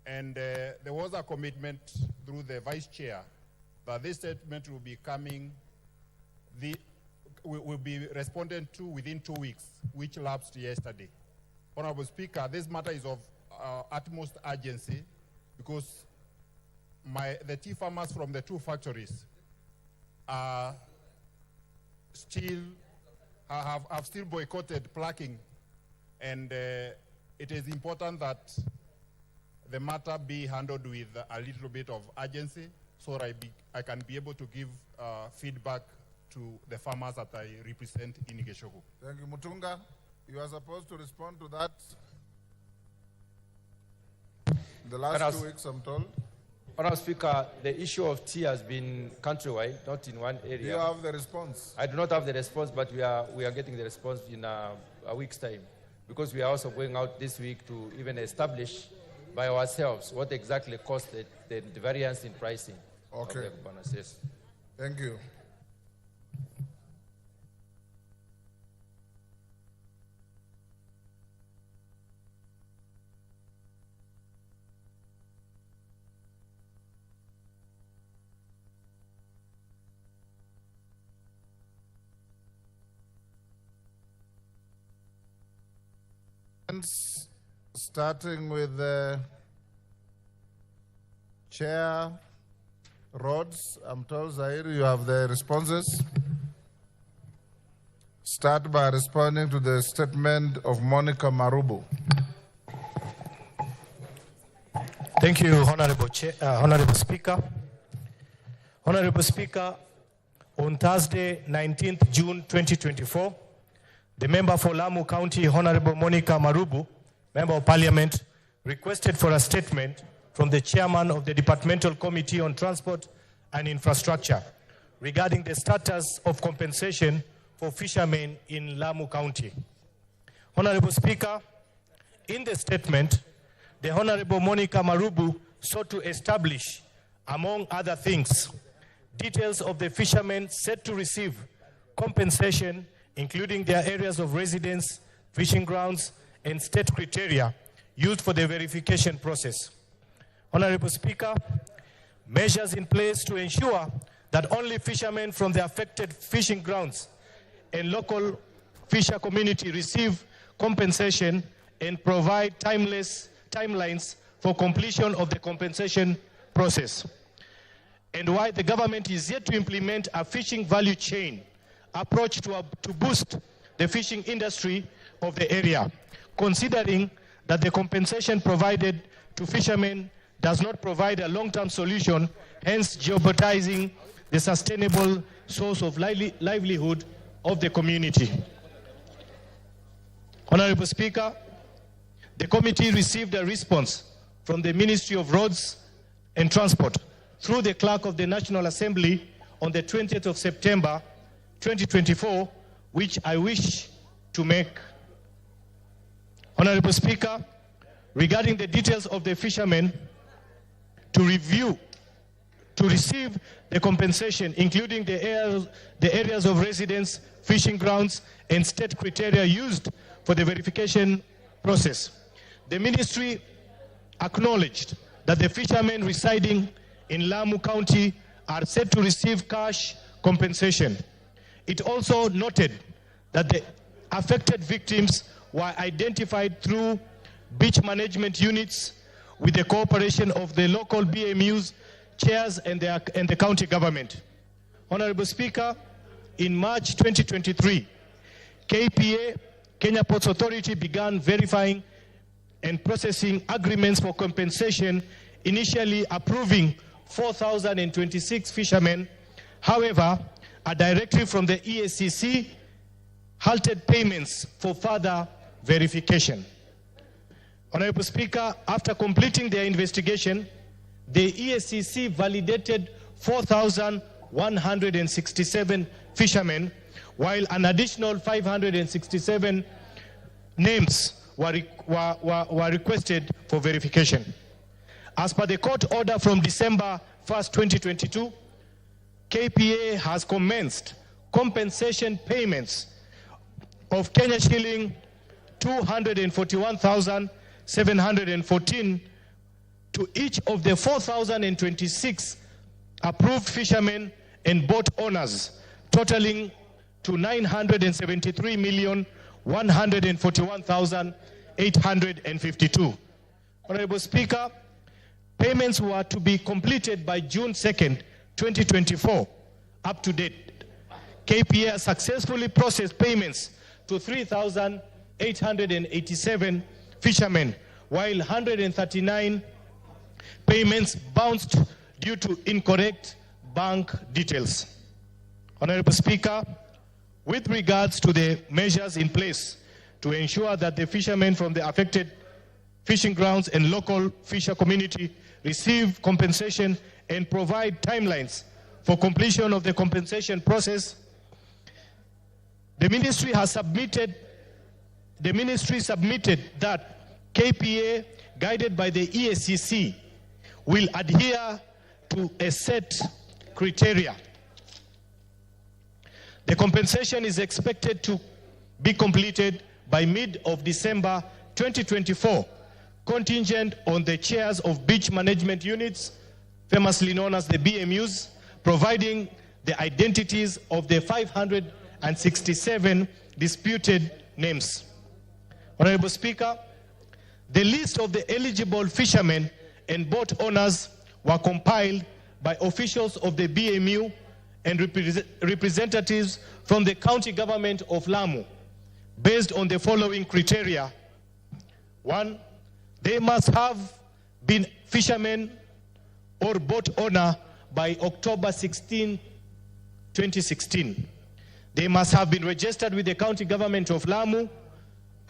And there was a commitment through the Vice Chair that this statement will be coming, will be responded to within 2 weeks, which lapsed yesterday. Honorable Speaker, this matter is of utmost urgency because the tea farmers from the 2 factories are still, have still boycotted plucking, and it is important that the matter be handled with a little bit of urgency so that I can be able to give feedback to the farmers that I represent in Geshogo. Thank you. Mutunga, you are supposed to respond to that. The last 2 weeks, I'm told. Honorable Speaker, the issue of tea has been countrywide, not in one area. Do you have the response? I do not have the response, but we are getting the response in a week's time, because we are also going out this week to even establish by ourselves what exactly caused the variance in pricing. Okay. Of the bonus. Yes. Thank you. Starting with Chair Rhodes, I'm told, Zaire, you have the responses. Start by responding to the statement of Monica Marubu. Thank you, Honorable Speaker. Honorable Speaker, on Thursday, 19th June 2024, the member for Lamu County, Honorable Monica Marubu, Member of Parliament, requested for a statement from the chairman of the Departmental Committee on Transport and Infrastructure regarding the status of compensation for fishermen in Lamu County. Honorable Speaker, in the statement, the Honorable Monica Marubu sought to establish, among other things, details of the fishermen set to receive compensation, including their areas of residence, fishing grounds, and state criteria used for the verification process. Honorable Speaker, measures in place to ensure that only fishermen from the affected fishing grounds and local fisher community receive compensation and provide timelines for completion of the compensation process. And why the government is yet to implement a fishing value chain approach to boost the fishing industry of the area, considering that the compensation provided to fishermen does not provide a long-term solution, hence jeopardizing the sustainable source of livelihood of the community. Honorable Speaker, the committee received a response from the Ministry of Roads and Transport through the Clerk of the National Assembly on the 20th of September 2024, which I wish to make. Honorable Speaker, regarding the details of the fishermen to receive the compensation, including the areas of residence, fishing grounds, and state criteria used for the verification process. The ministry acknowledged that the fishermen residing in Lamu County are set to receive cash compensation. It also noted that the affected victims were identified through beach management units with the cooperation of the local BMUs, chairs, and the county government. Honorable Speaker, in March 2023, KPA, Kenya Ports Authority, began verifying and processing agreements for compensation, initially approving 4,026 fishermen. However, a directive from the EACC halted payments for further verification. Honorable Speaker, after completing their investigation, the EACC validated 4,167 fishermen, while an additional 567 names were requested for verification. As per the court order from December 1st, 2022, KPA has commenced compensation payments of Kenya shilling 241,714 to each of the 4,026 approved fishermen and boat owners, totaling to 973,141,852. Honorable Speaker, payments were to be completed by June 2nd, 2024. Up to date, KPA successfully processed payments to 3,887 fishermen, while 139 payments bounced due to incorrect bank details. Honorable Speaker, with regards to the measures in place to ensure that the fishermen from the affected fishing grounds and local fisher community receive compensation and provide timelines for completion of the compensation process, the ministry submitted that KPA, guided by the EACC, will adhere to a set criteria. The compensation is expected to be completed by mid of December 2024, contingent on the chairs of beach management units, famously known as the BMUs, providing the identities of the 567 disputed names. Honorable Speaker, the list of the eligible fishermen and boat owners were compiled by officials of the BMU and representatives from the county government of Lamu based on the following criteria. 1, they must have been fishermen or boat owner by October 16, 2016. They must have been registered with the county government of Lamu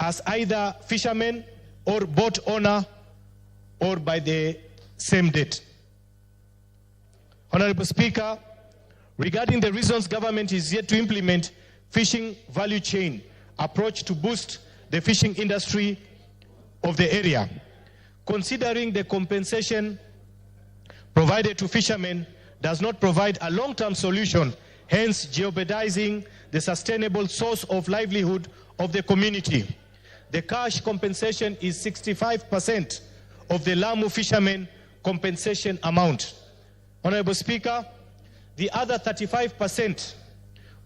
as either fishermen or boat owner or by the same date. Honorable Speaker, regarding the reasons government is yet to implement fishing value chain approach to boost the fishing industry of the area, considering the compensation provided to fishermen does not provide a long-term solution, hence jeopardizing the sustainable source of livelihood of the community. The cash compensation is 65% of the Lamu fishermen compensation amount. Honorable Speaker, the other 35%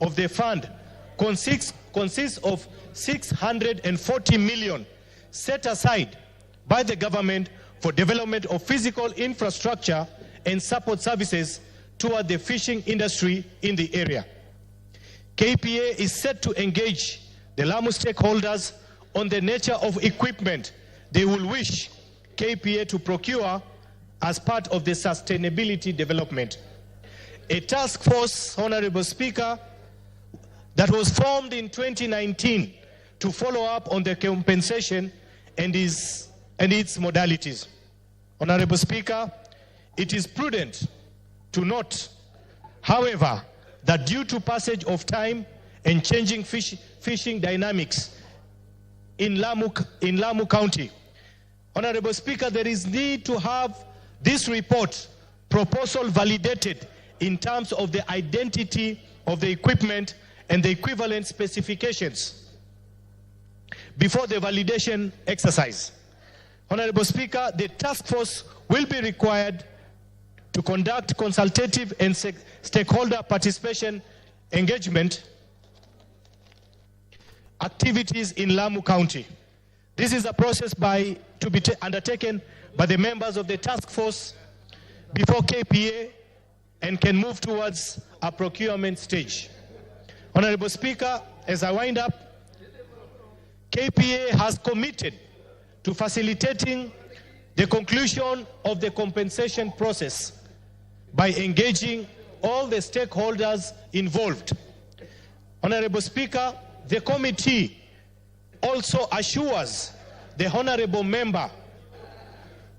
of the fund consists of 640 million set aside by the government for development of physical infrastructure and support services toward the fishing industry in the area. KPA is set to engage the Lamu stakeholders on the nature of equipment they will wish KPA to procure as part of the sustainability development. A task force, Honorable Speaker, that was formed in 2019 to follow up on the compensation and its modalities. Honorable Speaker, it is prudent to note, however, that due to passage of time and changing fishing dynamics in Lamu County, Honorable Speaker, there is need to have this report proposal validated in terms of the identity of the equipment and the equivalent specifications before the validation exercise. Honorable Speaker, the task force will be required to conduct consultative and stakeholder participation engagement activities in Lamu County. This is a process to be undertaken by the members of the task force before KPA and can move towards a procurement stage. Honorable Speaker, as I wind up, KPA has committed to facilitating the conclusion of the compensation process by engaging all the stakeholders involved. Honorable Speaker, the committee also assures the honorable member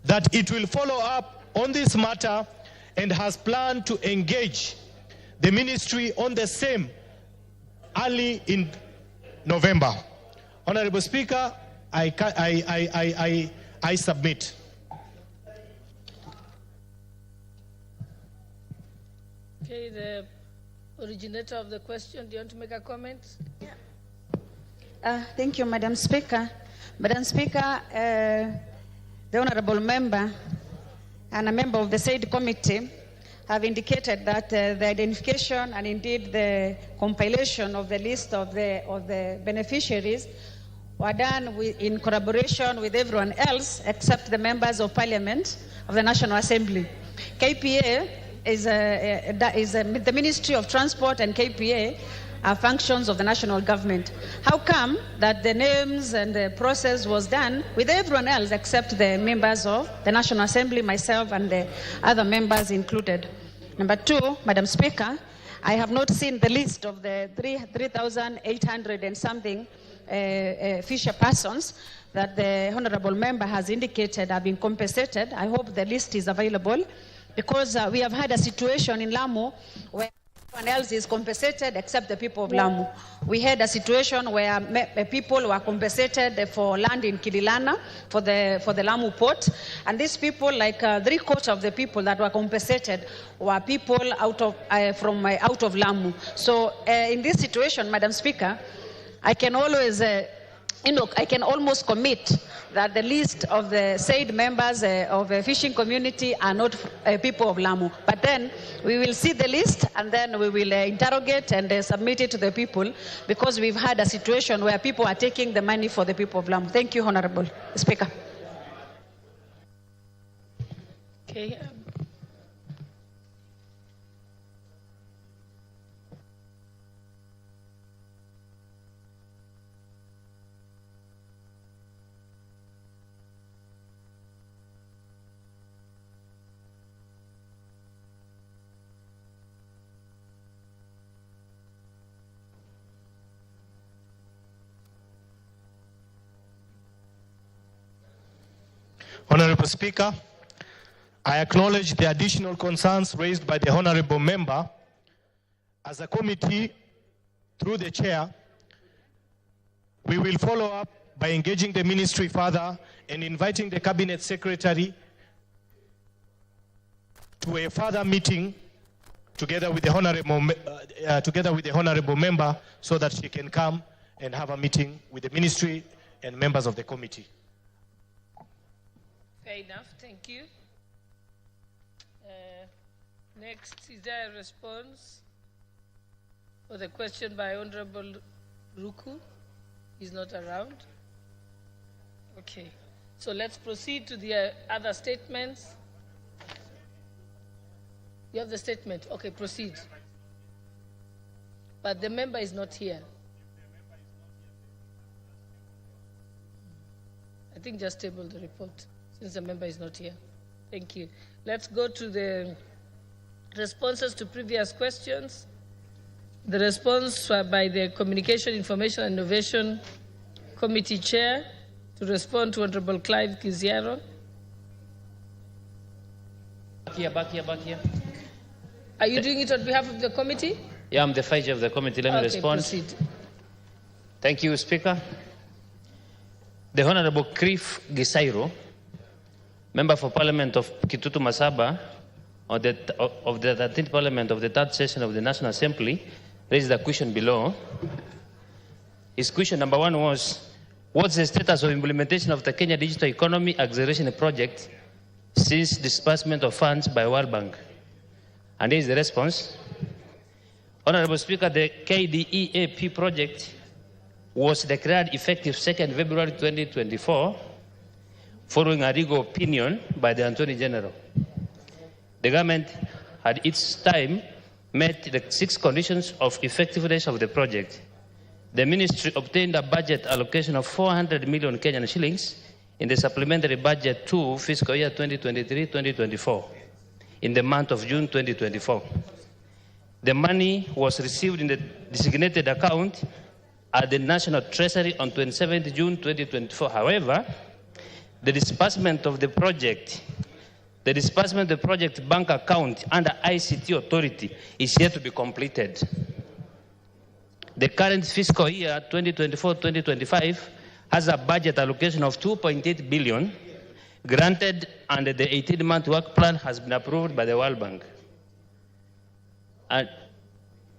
that it will follow up on this matter and has planned to engage the ministry on the same early in November. Honorable Speaker, I submit. Okay, the originator of the question, do you want to make a comment? Thank you, Madam Speaker. Madam Speaker, the honorable member and a member of the said committee have indicated that the identification and indeed the compilation of the list of the beneficiaries were done in collaboration with everyone else except the members of Parliament of the National Assembly. KPA is the Ministry of Transport and KPA are functions of the national government. How come that the names and the process was done with everyone else except the members of the National Assembly, myself and the other members included? Number two, Madam Speaker, I have not seen the list of the 3,800 and something fisher persons that the honorable member has indicated have been compensated. I hope the list is available because we have had a situation in Lamu where everyone else is compensated except the people of Lamu. We had a situation where people were compensated for land in Kililana for the Lamu port, and these people, like 3/4 of the people that were compensated, were people out of Lamu. So in this situation, Madam Speaker, I can always I can almost commit that the list of the said members of the fishing community are not people of Lamu. But then we will see the list and then we will interrogate and submit it to the people, because we've had a situation where people are taking the money for the people of Lamu. Thank you, Honorable Speaker. Okay. Honorable Speaker, I acknowledge the additional concerns raised by the Honorable Member. As a committee, through the Chair, we will follow up by engaging the Ministry further and inviting the Cabinet Secretary to a further meeting together with the Honorable Member, so that she can come and have a meeting with the Ministry and members of the committee. Fair enough, thank you. Next, is there a response for the question by Honorable Ruku? He's not around. Okay, so let's proceed to the other statements. You have the statement, okay, proceed. But the member is not here. I think just table the report, since the member is not here. Thank you. Let's go to the responses to previous questions. The response by the Communication, Information and Innovation Committee Chair to respond to Honorable Clive Kiziaro. Back here. Are you doing it on behalf of the committee? Yeah, I'm the Vice Chair of the committee. Let me respond. Proceed. Thank you, Speaker. The Honorable Clive Gisairo, Member for Parliament of Kitutu Masaba, of the 13th Parliament of the 3rd Session of the National Assembly, raised the question below. His question number 1 was, what's the status of implementation of the Kenya Digital Economy Acceleration Project since disbursement of funds by World Bank? And here is the response. Honorable Speaker, the KDEAP project was declared effective 2nd February 2024 following a legal opinion by the Attorney General. The government had its time met the 6 conditions of effectiveness of the project. The ministry obtained a budget allocation of 400 million Kenyan shillings in the supplementary budget to fiscal year 2023-2024 in the month of June 2024. The money was received in the designated account at the National Treasury on 27th June 2024. However, the disbursement of the project bank account under ICT Authority is yet to be completed. The current fiscal year 2024-2025 has a budget allocation of 2.8 billion granted, and the 18-month work plan has been approved by the World Bank. And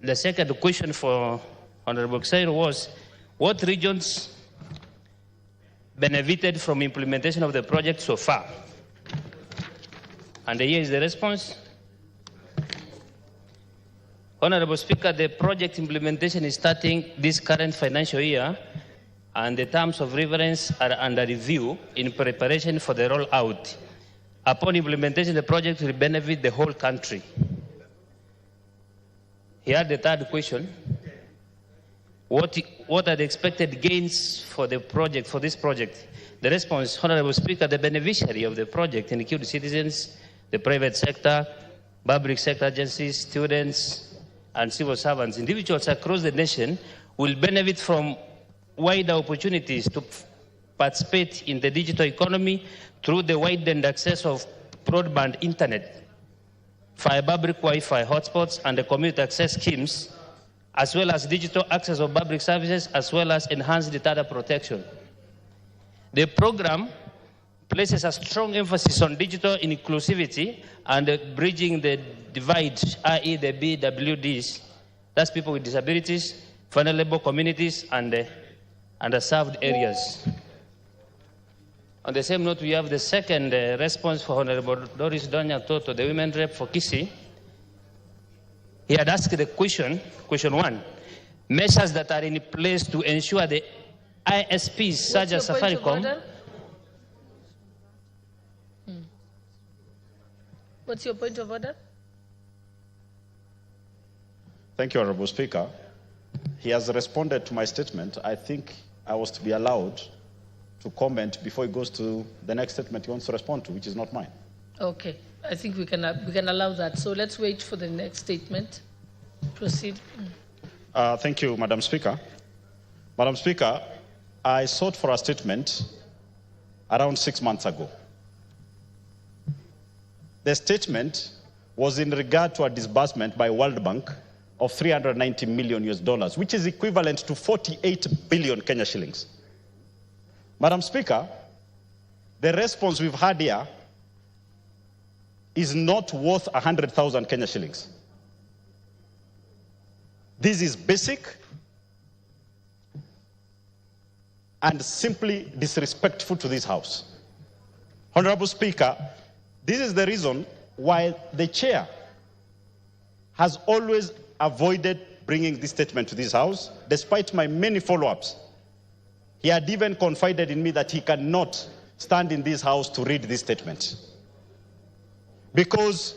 the second question for Honorable Kisairo was, what regions benefited from implementation of the project so far? And here is the response. Honorable Speaker, the project implementation is starting this current financial year, and the terms of reference are under review in preparation for the rollout. Upon implementation, the project will benefit the whole country. Here, the third question. What are the expected gains for the project, for this project? The response, Honorable Speaker, the beneficiary of the project include citizens, the private sector, public sector agencies, students, and civil servants. Individuals across the nation will benefit from wider opportunities to participate in the digital economy through the widened access of broadband internet, public Wi-Fi hotspots, and the community access schemes, as well as digital access of public services, as well as enhanced data protection. The program places a strong emphasis on digital inclusivity and bridging the divide, i.e. the BWDs, that's people with disabilities, vulnerable communities, and underserved areas. On the same note, we have the second response for Honorable Doris Donya Toto, the women rep for Kisii. He had asked the question 1, measures that are in place to ensure the ISPs such as Safaricom. What's your point of order? Thank you, Honorable Speaker. He has responded to my statement. I think I was to be allowed to comment before he goes to the next statement he wants to respond to, which is not mine. Okay, I think we can allow that. So let's wait for the next statement. Proceed. Thank you, Madam Speaker. Madam Speaker, I sought for a statement around 6 months ago. The statement was in regard to a disbursement by World Bank of $390 million, which is equivalent to 48 billion Kenya shillings. Madam Speaker, the response we've had here is not worth 100,000 Kenya shillings. This is basic and simply disrespectful to this House. Honorable Speaker, this is the reason why the chair has always avoided bringing this statement to this House, despite my many follow-ups. He had even confided in me that he cannot stand in this House to read this statement. Because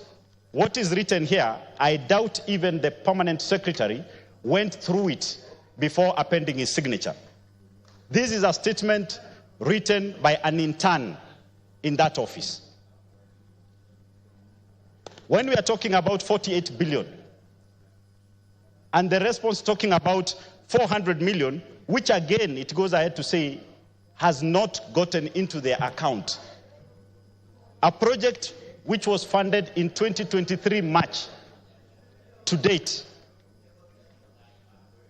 what is written here, I doubt even the permanent secretary went through it before appending his signature. This is a statement written by an intern in that office. When we are talking about 48 billion, and the response talking about 400 million, which again, it goes ahead to say, has not gotten into their account. A project which was funded in 2023 March to date.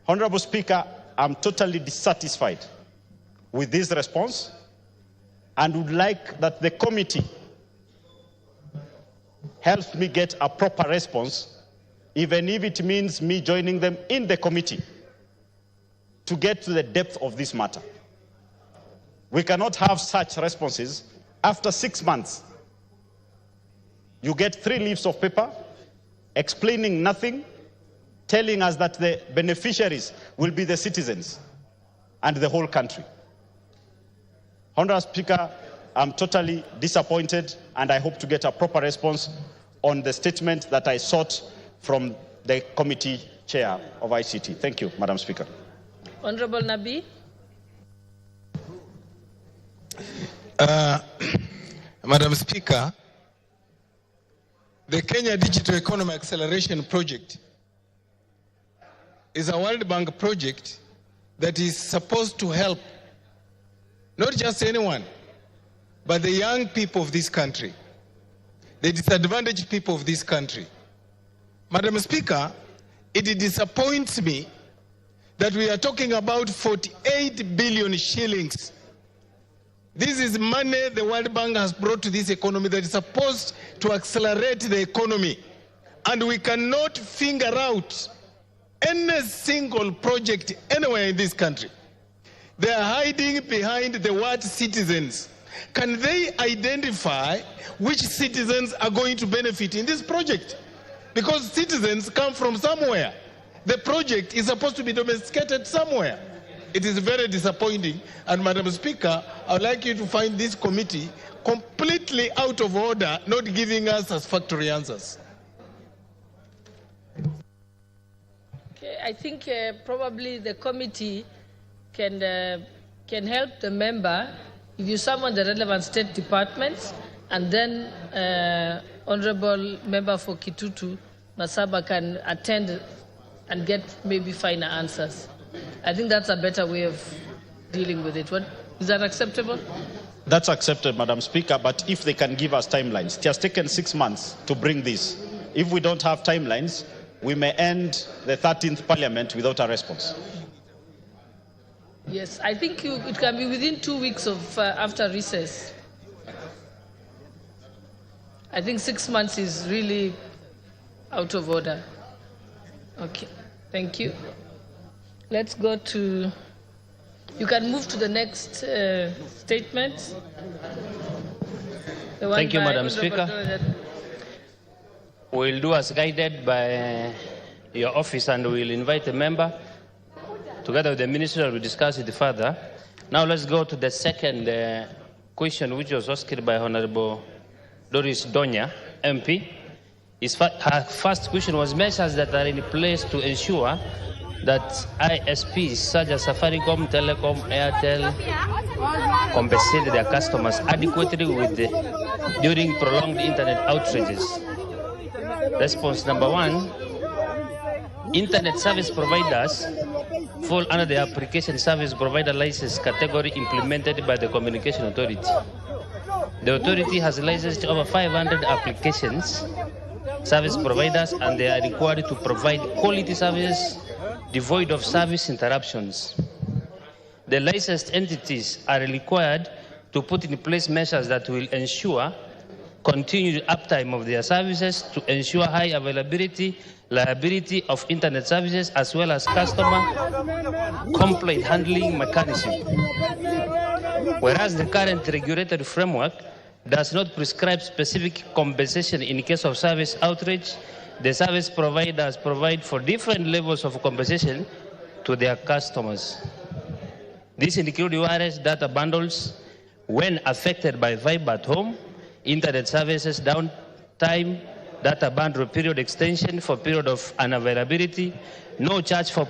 Honorable Speaker, I'm totally dissatisfied with this response and would like that the committee helps me get a proper response, even if it means me joining them in the committee to get to the depth of this matter. We cannot have such responses after 6 months. You get 3 leaves of paper explaining nothing, telling us that the beneficiaries will be the citizens and the whole country. Honorable Speaker, I'm totally disappointed and I hope to get a proper response on the statement that I sought from the committee chair of ICT. Thank you, Madam Speaker. Honorable Nabi. Madam Speaker, the Kenya Digital Economy Acceleration Project is a World Bank project that is supposed to help not just anyone, but the young people of this country, the disadvantaged people of this country. Madam Speaker, it disappoints me that we are talking about 48 billion shillings. This is money the World Bank has brought to this economy that is supposed to accelerate the economy. And we cannot finger out any single project anywhere in this country. They are hiding behind the word citizens. Can they identify which citizens are going to benefit in this project? Because citizens come from somewhere. The project is supposed to be domesticated somewhere. It is very disappointing. And Madam Speaker, I would like you to find this committee completely out of order, not giving us satisfactory answers. Okay, I think probably the committee can help the member if you summon the relevant state departments, and then Honorable Member for Kitutu Masaba can attend and get maybe final answers. I think that's a better way of dealing with it. Is that acceptable? That's accepted, Madam Speaker, but if they can give us timelines. It has taken 6 months to bring this. If we don't have timelines, we may end the 13th Parliament without a response. Yes, I think it can be within 2 weeks of after recess. I think 6 months is really out of order. Okay, thank you. Let's go to You can move to the next statement. Thank you, Madam Speaker. We'll do as guided by your office, and we'll invite a member. Together with the minister, we'll discuss it further. Now let's go to the second question, which was asked by Honorable Doris Donya, MP. Her first question was measures that are in place to ensure that ISPs such as Safaricom, Telecom, Airtel compensate their customers adequately during prolonged internet outages. Response number one, internet service providers fall under the application service provider license category implemented by the Communication Authority. The authority has licensed over 500 applications service providers, and they are required to provide quality services devoid of service interruptions. The licensed entities are required to put in place measures that will ensure continued uptime of their services to ensure high availability, reliability of internet services, as well as customer complaint handling mechanism. Whereas the current regulatory framework does not prescribe specific compensation in case of service outrage, the service providers provide for different levels of compensation to their customers. These include wireless data bundles when affected by fiber at home, internet services downtime, data bundle period extension for period of unavailability, no charge for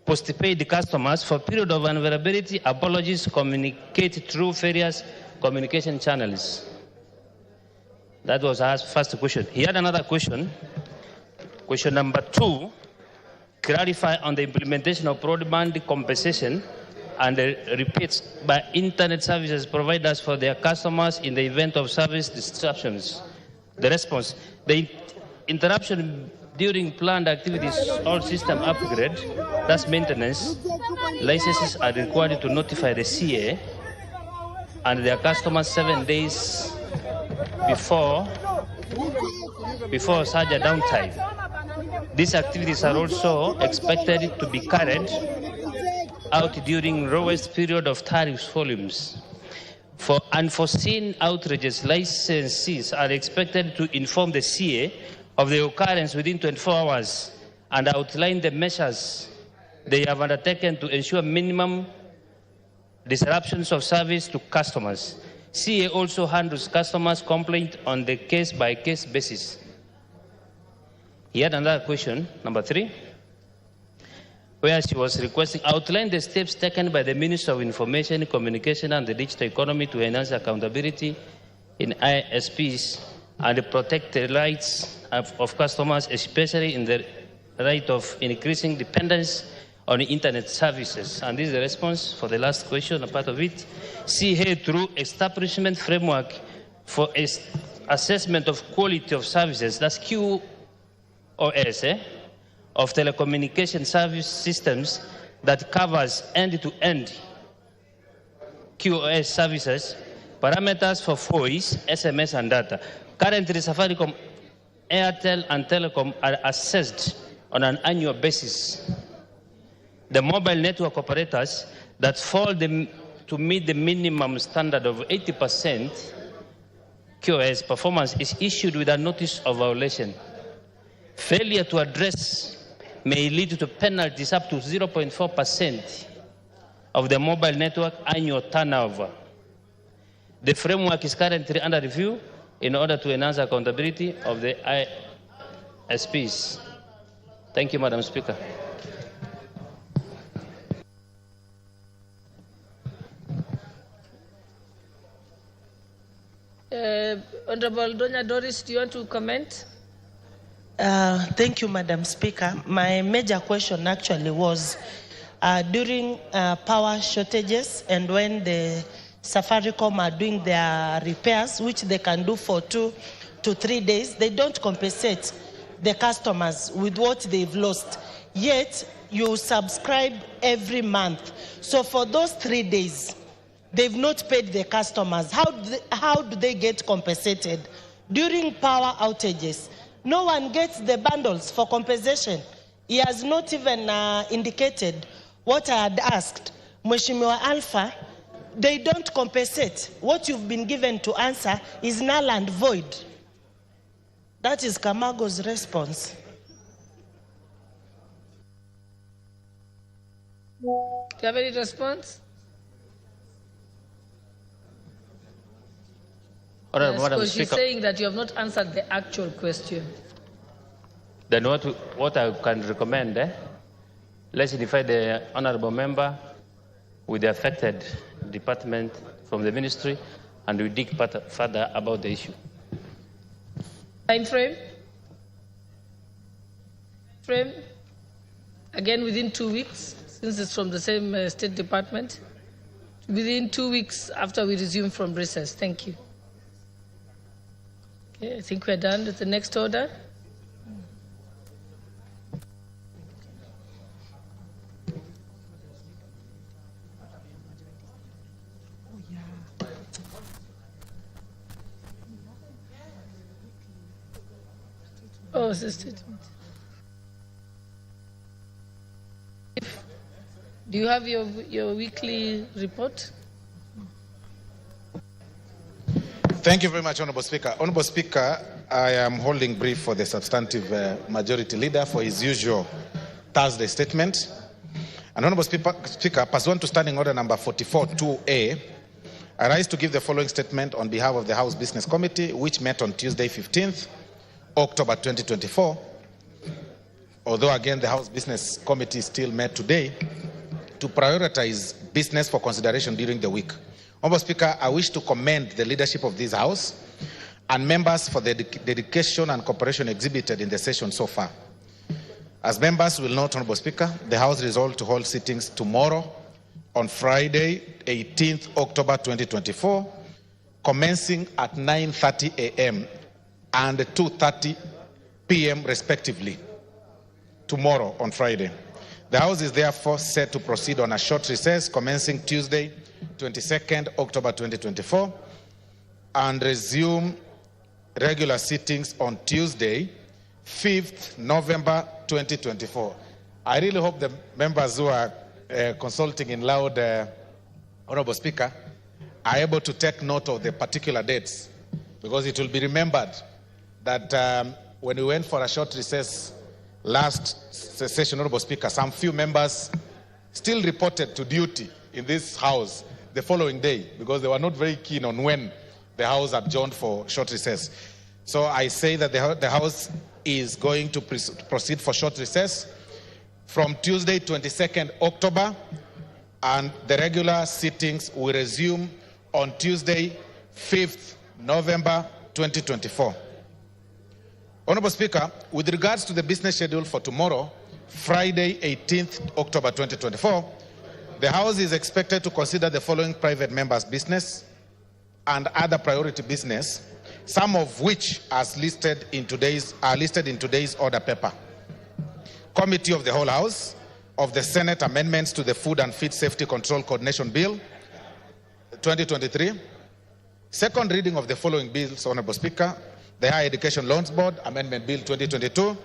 postpaid customers for period of unavailability, apologies, communicate through various communication channels. That was our first question. He had another question. Question number two, clarify on the implementation of broadband compensation and repeats by internet services providers for their customers in the event of service disruptions. The response, the interruption during planned activities or system upgrade, that's maintenance, licenses are required to notify the CA and their customers 7 days before such a downtime. These activities are also expected to be carried out during lowest period of tariff volumes. For unforeseen outrages, licensees are expected to inform the CA of the occurrence within 24 hours and outline the measures they have undertaken to ensure minimum disruptions of service to customers. CA also handles customers' complaint on the case-by-case basis. He had another question, number three, where she was requesting outline the steps taken by the Minister of Information, Communication and the Digital Economy to enhance accountability in ISPs and protect the rights of customers, especially in the right of increasing dependence on internet services. And this is the response for the last question, a part of it. CA through establishment framework for assessment of quality of services, that's QoS, of telecommunication service systems that covers end-to-end QoS services, parameters for voice, SMS, and data. Currently, Safaricom, Airtel, and Telecom are assessed on an annual basis. The mobile network operators that fall to meet the minimum standard of 80% QoS performance is issued with a notice of violation. Failure to address may lead to penalties up to 0.4% of the mobile network annual turnover. The framework is currently under review in order to enhance accountability of the ISPs. Thank you, Madam Speaker. Honorable Donya Doris, do you want to comment? Thank you, Madam Speaker. My major question actually was during power shortages and when the Safaricom are doing their repairs, which they can do for 2 to 3 days, they don't compensate the customers with what they've lost. Yet, you subscribe every month. So for those 3 days, they've not paid the customers. How do they get compensated? During power outages, no one gets the bundles for compensation. He has not even indicated what I had asked, Mheshimiwa Alpha, they don't compensate. What you've been given to answer is null and void. That is Kamago's response. Do you have any response? Yes, because she's saying that you have not answered the actual question. Then what I can recommend, let's notify the honorable member with the affected department from the ministry, and we dig further about the issue. Time frame? Again, within 2 weeks, since it's from the same State Department. Within 2 weeks after we resume from recess. Thank you. Okay, I think we're done with the next order. Oh, it's a statement. Do you have your weekly report? Thank you very much, Honorable Speaker. Honorable Speaker, I am holding brief for the substantive majority leader for his usual Thursday statement. And Honorable Speaker, pursuant to Standing Order number 44-2A, I rise to give the following statement on behalf of the House Business Committee, which met on Tuesday, 15th October 2024. Although again the House Business Committee still met today to prioritize business for consideration during the week. Honorable Speaker, I wish to commend the leadership of this House and members for the dedication and cooperation exhibited in the session so far. As members will note, Honorable Speaker, the House resolved to hold sittings tomorrow on Friday, 18th October 2024, commencing at 9:30 a.m. and 2:30 p.m. respectively, tomorrow on Friday. The House is therefore set to proceed on a short recess commencing Tuesday, 22nd October 2024, and resume regular sittings on Tuesday, 5th November 2024. I really hope the members who are consulting in loud, Honorable Speaker, are able to take note of the particular dates, because it will be remembered that when we went for a short recess last session, Honorable Speaker, some few members still reported to duty in this House the following day because they were not very keen on when the House adjourned for short recess. So I say that the House is going to proceed for short recess from Tuesday, 22nd October, and the regular sittings will resume on Tuesday, 5th November 2024. Honorable Speaker, with regards to the business schedule for tomorrow, Friday, 18th October 2024, the House is expected to consider the following private members' business and other priority business, some of which are listed in today's order paper. Committee of the Whole House of the Senate amendments to the Food and Feed Safety Control Coordination Bill 2023. Second reading of the following bills, Honorable Speaker: the Higher Education Loans Board Amendment Bill 2022,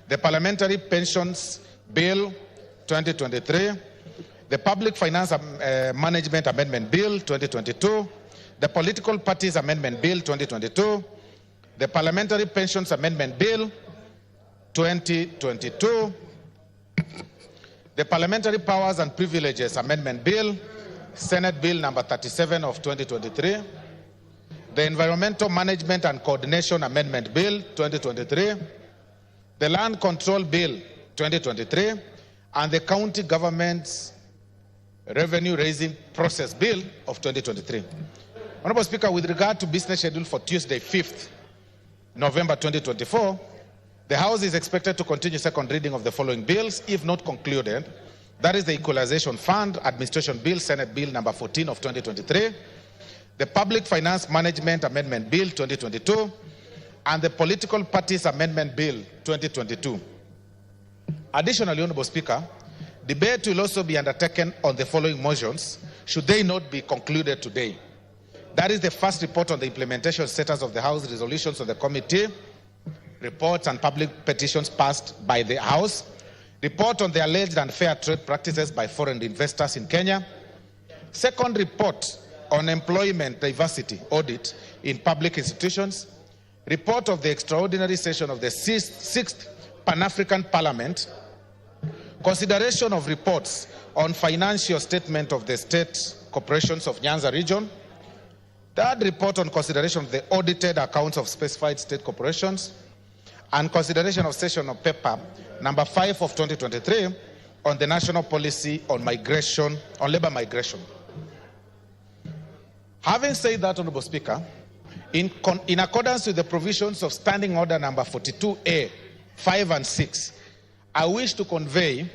the Parliamentary Pensions Bill 2023, the Public Finance Management Amendment Bill 2022, the Political Parties Amendment Bill 2022, the Parliamentary Pensions Amendment Bill 2022, the Parliamentary Powers and Privileges Amendment Bill, Senate Bill number 37 of 2023, the Environmental Management and Coordination Amendment Bill 2023, the Land Control Bill 2023, and the County Government's Revenue Raising Process Bill of 2023. Honorable Speaker, with regard to business schedule for Tuesday, 5th November 2024, the House is expected to continue second reading of the following bills, if not concluded. That is the Equalization Fund Administration Bill, Senate Bill number 14 of 2023, the Public Finance Management Amendment Bill 2022, and the Political Parties Amendment Bill 2022. Additionally, Honorable Speaker, debate will also be undertaken on the following motions, should they not be concluded today. That is the first report on the implementation status of the House resolutions of the committee, reports and public petitions passed by the House, report on the alleged unfair trade practices by foreign investors in Kenya, Second report on employment diversity audit in public institutions. Report of the extraordinary session of the 6th Pan-African Parliament. Consideration of reports on financial statement of the state corporations of Nyanza region. Third report on consideration of the audited accounts of specified state corporations. And consideration of session of paper number 5 of 2023 on the national policy on migration, on labor migration. Having said that, Honorable Speaker, in accordance with the provisions of Standing Order number 42A, 5 and 6, I wish to convey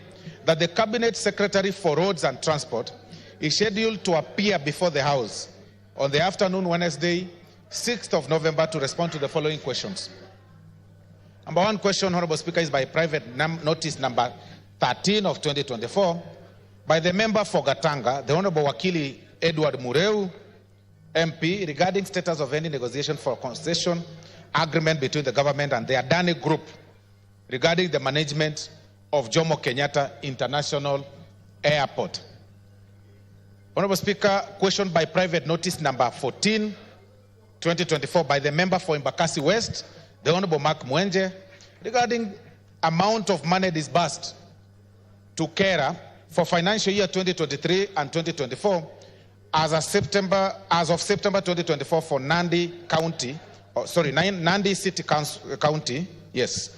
that the Cabinet Secretary for Roads and Transport is scheduled to appear before the House on the afternoon Wednesday, 6th of November, to respond to the following questions. Number one question, Honorable Speaker, is by private notice number 13 of 2024 by the member for Gatanga, the Honorable Wakili Edward Mureu, MP, regarding status of any negotiation for concession agreement between the government and the Adani Group regarding the management of Jomo Kenyatta International Airport. Honorable Speaker, question by private notice number 14, 2024 by the member for Embakasi West, the Honorable Mark Mwenje, regarding amount of money disbursed to KERA for financial year 2023 and 2024 as of September 2024 for Nandi County, Nandi City County, yes.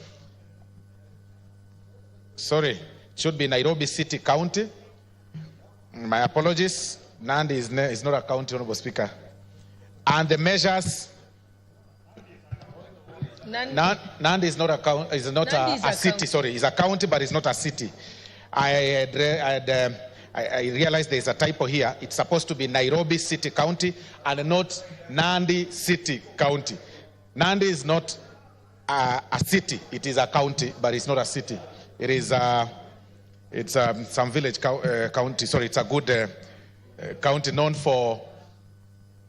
Sorry, it should be Nairobi City County. My apologies. Nandi is not a county, Honorable Speaker. And the measures. Nandi is not a city. Sorry, it's a county, but it's not a city. I realized there's a typo here. It's supposed to be Nairobi City County and not Nandi City County. Nandi is not a city. It is a county, but it's not a city. It is it's some village county. Sorry, it's a good county known for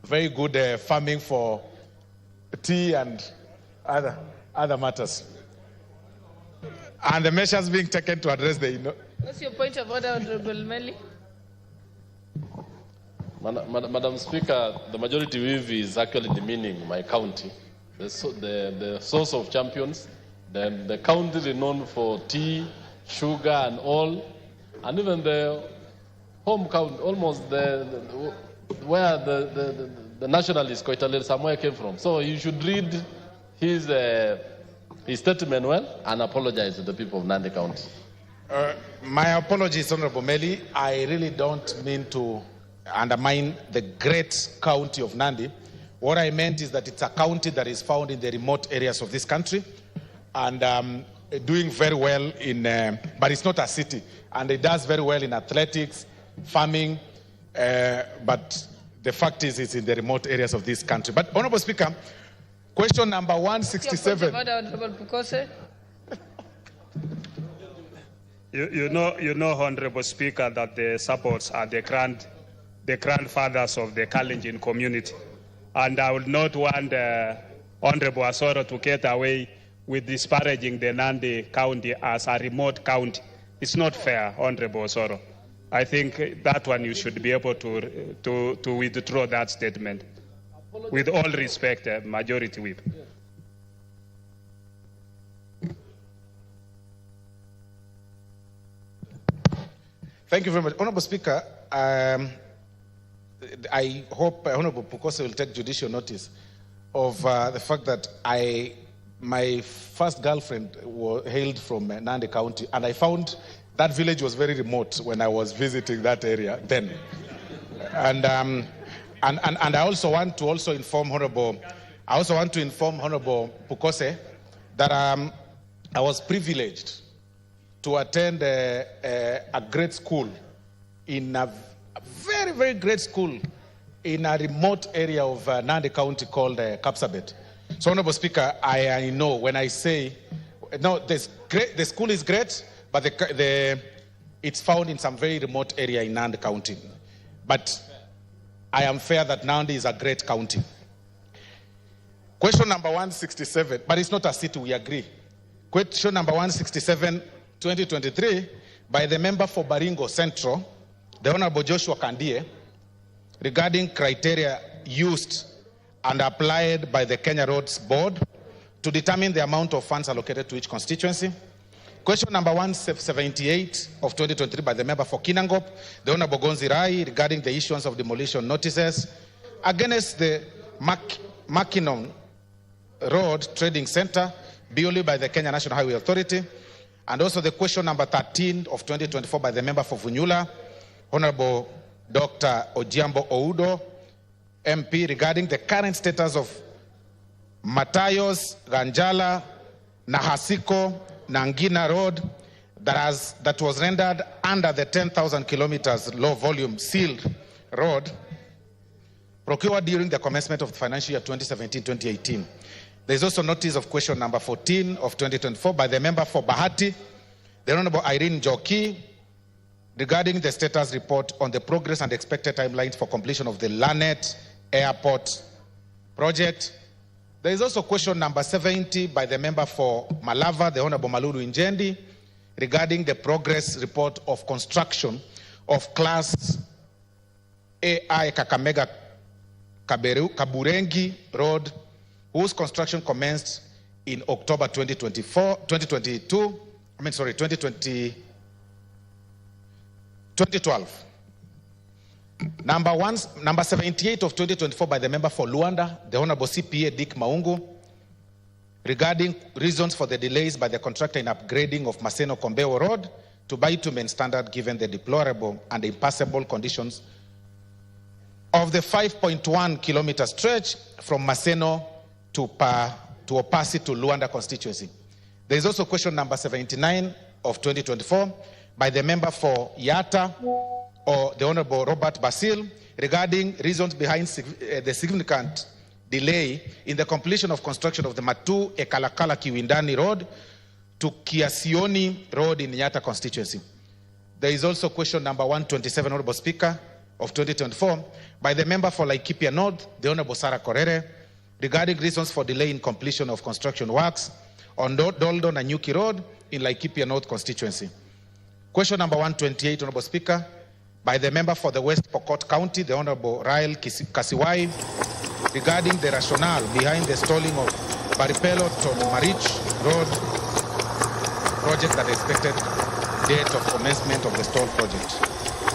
very good farming for tea and other matters. And the measures being taken to address the... What's your point of order, Honorable Meli? Madam Speaker, the majority whip is actually demeaning my county, the source of champions, the county renowned for tea, sugar, and all, and even the home county, almost where the nationalist Koitalel Samoei came from. So you should read his statement well and apologize to the people of Nandi County. My apologies, Honorable Meli. I really don't mean to undermine the great county of Nandi. What I meant is that it's a county that is found in the remote areas of this country and doing very well but it's not a city. And it does very well in athletics, farming, but the fact is it's in the remote areas of this country. But, Honorable Speaker, question number 167. Your point of order, Honorable Pukose. You know, Honorable Speaker, that the supports are the grandfathers of the Kalenjin community. And I would not want Honorable Asoro to get away with disparaging the Nandi County as a remote county. It's not fair, Honorable Asoro. I think that one you should be able to withdraw that statement. With all respect, Majority Whip. Thank you very much. Honorable Speaker, I hope Honorable Pukose will take judicial notice of the fact that my first girlfriend hailed from Nandi County, and I found that village was very remote when I was visiting that area then. And I also want to inform Honorable Pukose that I was privileged to attend a great school in a very, very great school in a remote area of Nandi County called Kapsabet. So, Honorable Speaker, I know when I say, no, the school is great, but it's found in some very remote area in Nandi County. But I am fair that Nandi is a great county. Question number 167, but it's not a city, we agree. Question number 167, 2023, by the member for Baringo Central, the Honorable Joshua Kandie, regarding criteria used and applied by the Kenya Roads Board to determine the amount of funds allocated to each constituency. Question number 178 of 2023 by the member for Kinangop, the Honorable Gonzi Rai, regarding the issuance of demolition notices against the Makinon Road Trading Center, Bioli by the Kenya National Highway Authority, and also the question number 13 of 2024 by the member for Funyula, Honorable Dr. Ojiambo Oudo, MP, regarding the current status of Matayos, Ganjala, Nahasiko, Nangina Road that was rendered under the 10,000 kilometers low volume sealed road procured during the commencement of the financial year 2017-2018. There is also notice of question number 14 of 2024 by the member for Bahati, the Honorable Irene Joki, regarding the status report on the progress and expected timelines for completion of the Lanet Airport project. There is also question number 70 by the member for Malava, the Honorable Malulu Injendi, regarding the progress report of construction of Class AI Kakamega Kaburengi Road, whose construction commenced in October 2012. Number 78 of 2024 by the member for Luanda, the Honorable CPA Dick Maungu, regarding reasons for the delays by the contractor in upgrading of Maseno Kombeo Road to bitumen standard given the deplorable and impassable conditions of the 5.1 kilometer stretch from Maseno to Opasi to Luanda constituency. There is also question number 79 of 2024 by the member for Yata, or the Honorable Robert Basil, regarding reasons behind the significant delay in the completion of construction of the Matu Ekalakala Kiwindani Road to Kiasioni Road in Yata constituency. There is also question number 127, Honorable Speaker, of 2024, by the member for Laikipia North, the Honorable Sarah Korere, regarding reasons for delay in completion of construction works on Doldo Nanyuki Road in Laikipia North constituency. Question number 128, Honorable Speaker, by the member for the West Pokot County, the Honorable Rael Kasiwai, regarding the rationale behind the stalling of Baripelo to Marich Road project that expected date of commencement of the stall project.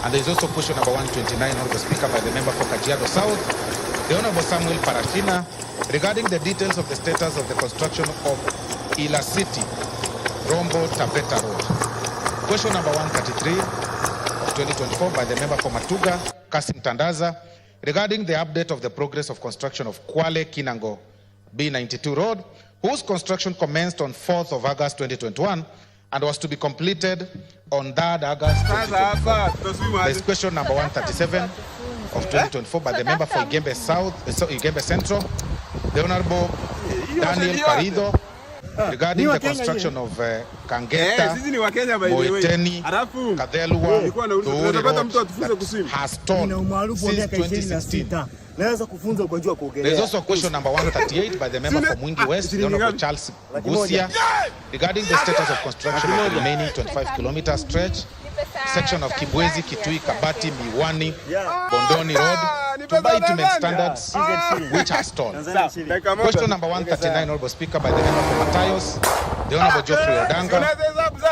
And there is also question number 129, Honorable Speaker, by the member for Kajiado South, the Honorable Samuel Parafina, regarding the details of the status of the construction of Ila City, Rombo Taveta Road. Question number 133, 2024 by the member for Matuga, Kasim Tandaza, regarding the update of the progress of construction of Kwale Kinango B92 Road, whose construction commenced on 4th of August 2021 and was to be completed on 3rd August 2024. There is question number 137 of 2024 by the member for Igembe South, Igembe Central, the Honorable Daniel Parido, regarding the construction of Kangeta, Moeteni, Kadelwa, Tuuri Road that has stalled since 2016. There is also question number 138 by the member for Mwingi West, the Honorable Charles Gusia, regarding the status of construction of the remaining 25 kilometer stretch, section of Kibwezi, Kitui, Kabati, Miwani, Bondoni Road, to bitumen standards, which has stalled. Question number 139, Honorable Speaker, by the member for Matayos, the Honorable Geoffrey Odanga,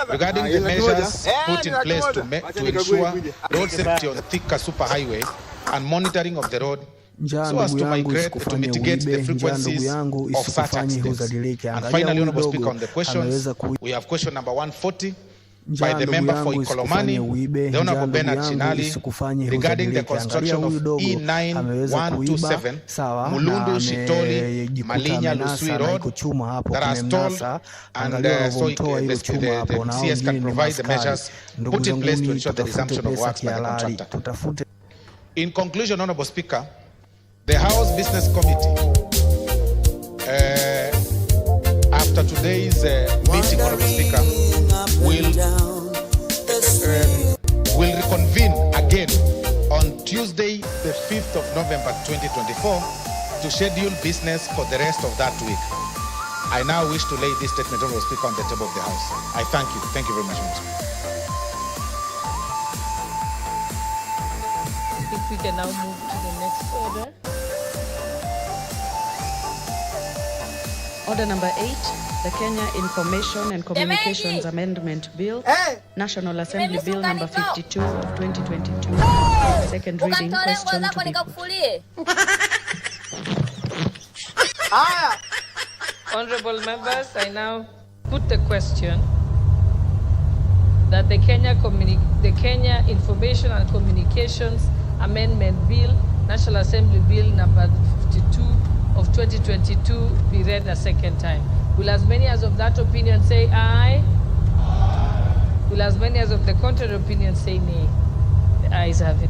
regarding the measures put in place to ensure road safety on Thika Superhighway and monitoring of the road so as to mitigate the frequencies of such accidents. And finally, Honorable Speaker, on the questions, we have question number 140 by the member for Ikolomani, the Honorable Bernard Chinali, regarding the construction of E9127, Mulundu, Shitoli, Malinya, Lusui Road that are stalled, and so the CS can provide the measures put in place to ensure the resumption of works by the contractor. In conclusion, Honorable Speaker, the House Business Committee, after today's meeting, Honorable Speaker, will reconvene again on Tuesday, the 5th of November 2024, to schedule business for the rest of that week. I now wish to lay this statement, Honorable Speaker, on the table of the House. I thank you. Thank you very much, Honorable Speaker. if we can now move to the next order. Order number 8, the Kenya Information and Communications Amendment Bill, National Assembly Bill number 52 of 2022. Second reading, question to be put. Honorable members, I now put the question that the Kenya Information and Communications Amendment Bill, National Assembly Bill number 52 of 2022 be read a second time. Will as many as of that opinion say aye? Will as many as of the contrary opinion say nay? The ayes have it.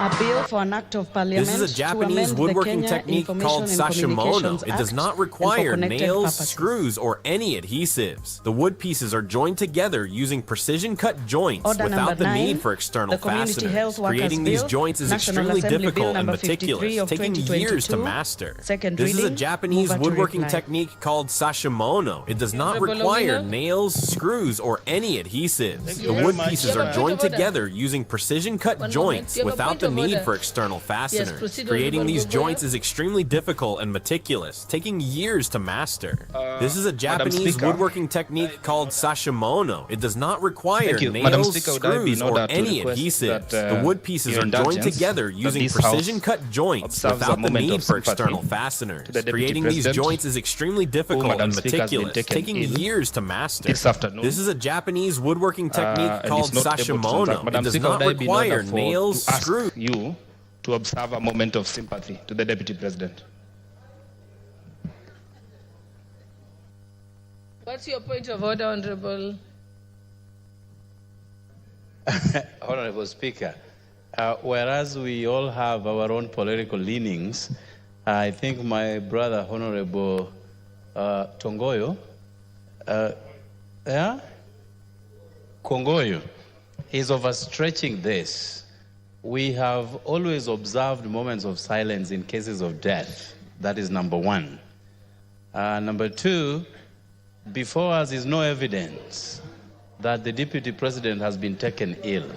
A bill for an act of parliament. This is a Japanese woodworking technique called sashimono. It does not require nails, screws, or any adhesives. The wood pieces are joined together using precision-cut joints without the need for external fasteners. Creating these joints is extremely difficult and meticulous, taking years to master. This is a Japanese woodworking technique called sashimono. It does not require nails, screws, or any adhesives. The wood pieces are joined together using precision-cut joints without the need for external fasteners. Creating these joints is extremely difficult and meticulous, taking years to master. This is a Japanese woodworking technique called sashimono. It does not require nails, screws, or any adhesives. The wood pieces are joined together using precision-cut joints without the need for external fasteners. Creating these joints is extremely difficult and meticulous, taking years to master. This is a Japanese woodworking technique called sashimono. It does not require nails, screws, you to observe a moment of sympathy to the Deputy President. What's your point of order, Honorable? Honorable Speaker, whereas we all have our own political leanings, I think my brother, Honorable Kongoyo, is overstretching this. We have always observed moments of silence in cases of death. That is number one. Number two, before us is no evidence that the Deputy President has been taken ill.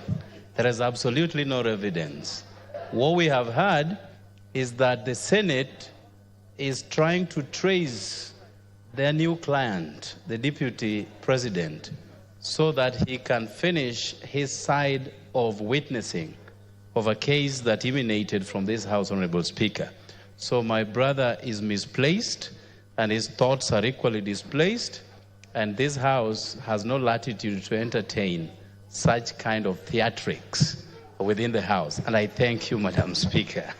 There is absolutely no evidence. What we have heard is that the Senate is trying to trace their new client, the Deputy President, so that he can finish his side of witnessing of a case that emanated from this House, Honorable Speaker. So my brother is misplaced, and his thoughts are equally displaced, and this House has no latitude to entertain such kind of theatrics within the House. And I thank you, Madam Speaker.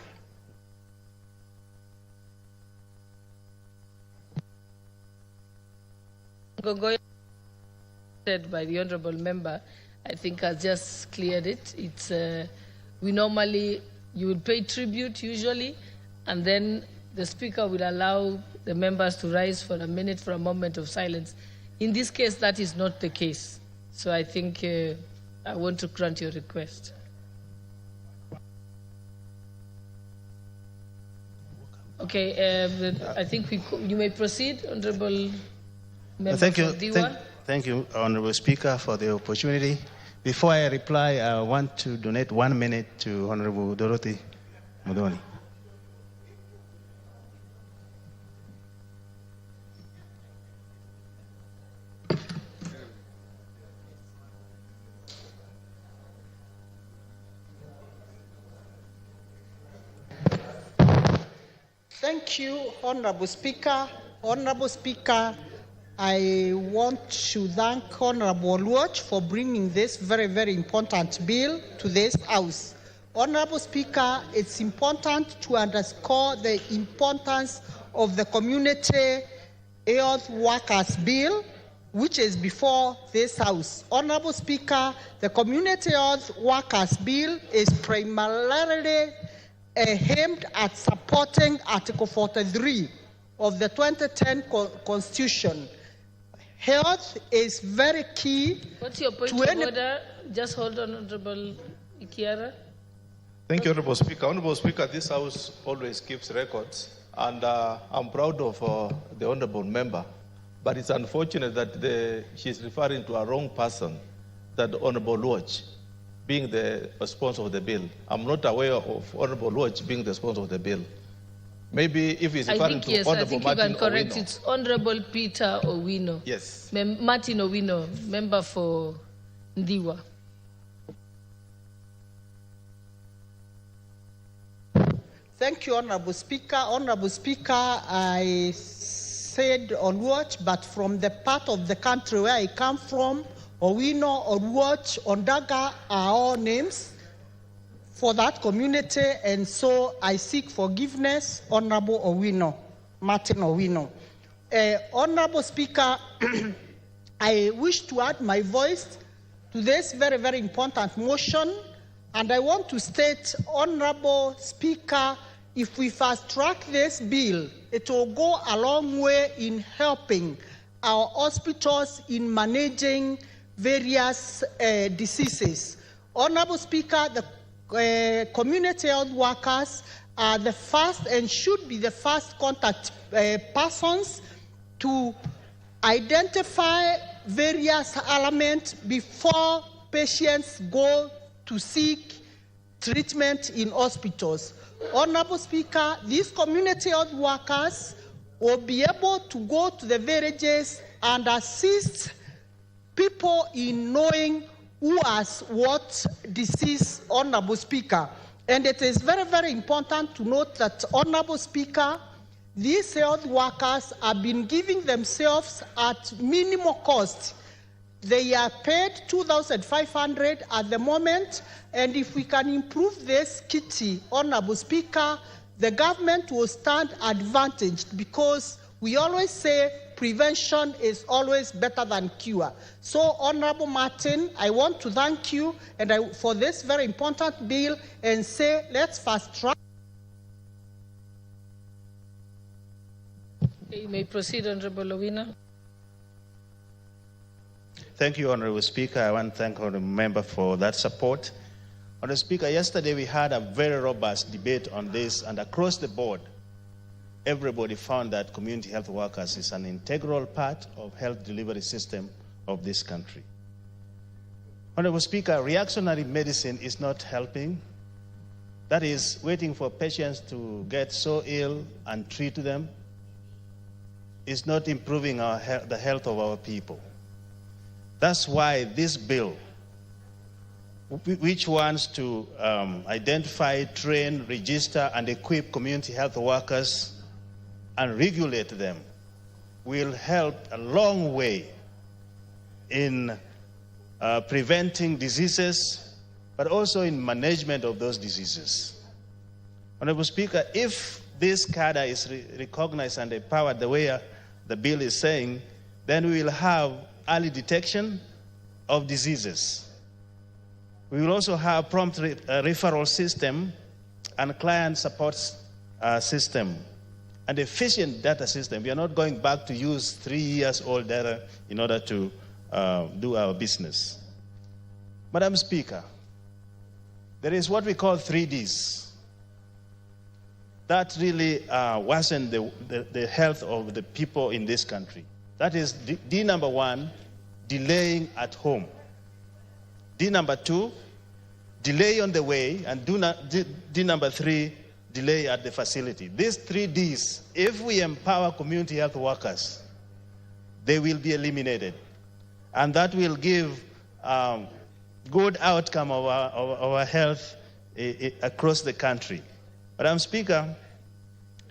Gogoy, said by the Honorable Member, I think has just cleared it. It's you would pay tribute usually, and then the Speaker will allow the members to rise for a minute for a moment of silence. In this case, that is not the case. So I think I want to grant your request. Okay, I think you may proceed, Honorable Member. Thank you, Honorable Speaker, for the opportunity. Before I reply, I want to donate 1 minute to Honorable Dorothy Muthoni. Thank you, Honorable Speaker. Honorable Speaker, I want to thank Honorable Oluoch for bringing this very, very important bill to this House. Honorable Speaker, it's important to underscore the importance of the Community Health Workers Bill, which is before this House. Honorable Speaker, the Community Health Workers Bill is primarily aimed at supporting Article 43 of the 2010 Constitution. Health is very key. What's your point of order? Just hold on, Honorable Ikiara. Thank you, Honorable Speaker. Honorable Speaker, this House always keeps records, and I'm proud of the Honorable Member, but it's unfortunate that she's referring to a wrong person, that Honorable Oluoch. being the sponsor of the bill. I'm not aware of Honorable Lodge being the sponsor of the bill. Maybe if he's referring to yes, Honorable I think Martin you can correct Owino. It's Honorable Peter Owino. Yes. Martin Owino, member for Ndiwa. Thank you, Honorable Speaker. Honorable Speaker, I said Oluoch, but from the part of the country where I come from, Owino, Oluoch, Ondaga are all names for that community, and so I seek forgiveness, Honorable Owino, Martin Owino. Honorable Speaker, I wish to add my voice to this very, very important motion, and I want to state, Honorable Speaker, if we fast-track this bill, it will go a long way in helping our hospitals in managing various diseases. Honorable Speaker, the community health workers are the first and should be the first contact persons to identify various elements before patients go to seek treatment in hospitals. Honorable Speaker, these community health workers will be able to go to the villages and assist people in knowing who has what disease, Honorable Speaker. And it is very, very important to note that, Honorable Speaker, these health workers have been giving themselves at minimal cost. They are paid $2,500 at the moment, and if we can improve this kitty, Honorable Speaker, the government will stand advantaged, because we always say prevention is always better than cure. So, Honorable Martin, I want to thank you for this very important bill and say let's fast track. You may proceed, Honorable Owino. Thank you, Honorable Speaker. I want to thank the member for that support. Honorable Speaker, yesterday we had a very robust debate on this, and across the board, everybody found that community health workers is an integral part of health delivery system of this country. Honorable Speaker, reactionary medicine is not helping. That is, waiting for patients to get so ill and treat them is not improving the health of our people. That's why this bill, which wants to identify, train, register, and equip community health workers and regulate them, will help a long way in preventing diseases, but also in management of those diseases. Honorable Speaker, if this cadre is recognized and empowered the way the bill is saying, then we will have early detection of diseases. We will also have prompt referral system and client support system and efficient data system. We are not going back to use 3 years old data in order to do our business. Madam Speaker, there is what we call 3Ds. That really worsen the health of the people in this country. That is D number 1, delaying at home. D number 2, delay on the way, and D number 3, delay at the facility. These 3Ds, if we empower community health workers, they will be eliminated. And that will give good outcome of our health across the country. Madam Speaker,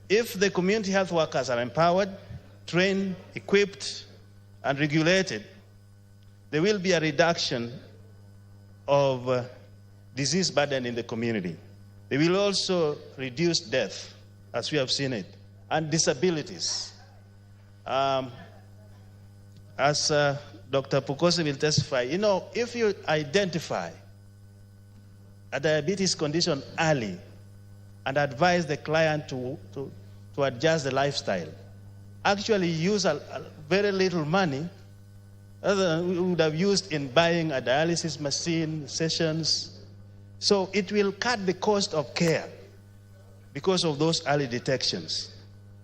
if the community health workers are empowered, trained, equipped, and regulated, there will be a reduction of disease burden in the community. They will also reduce death, as we have seen it, and disabilities. As Dr. Pukosi will testify, if you identify a diabetes condition early and advise the client to adjust the lifestyle, actually use a very little money other than we would have used in buying a dialysis machine, sessions. So it will cut the cost of care because of those early detections.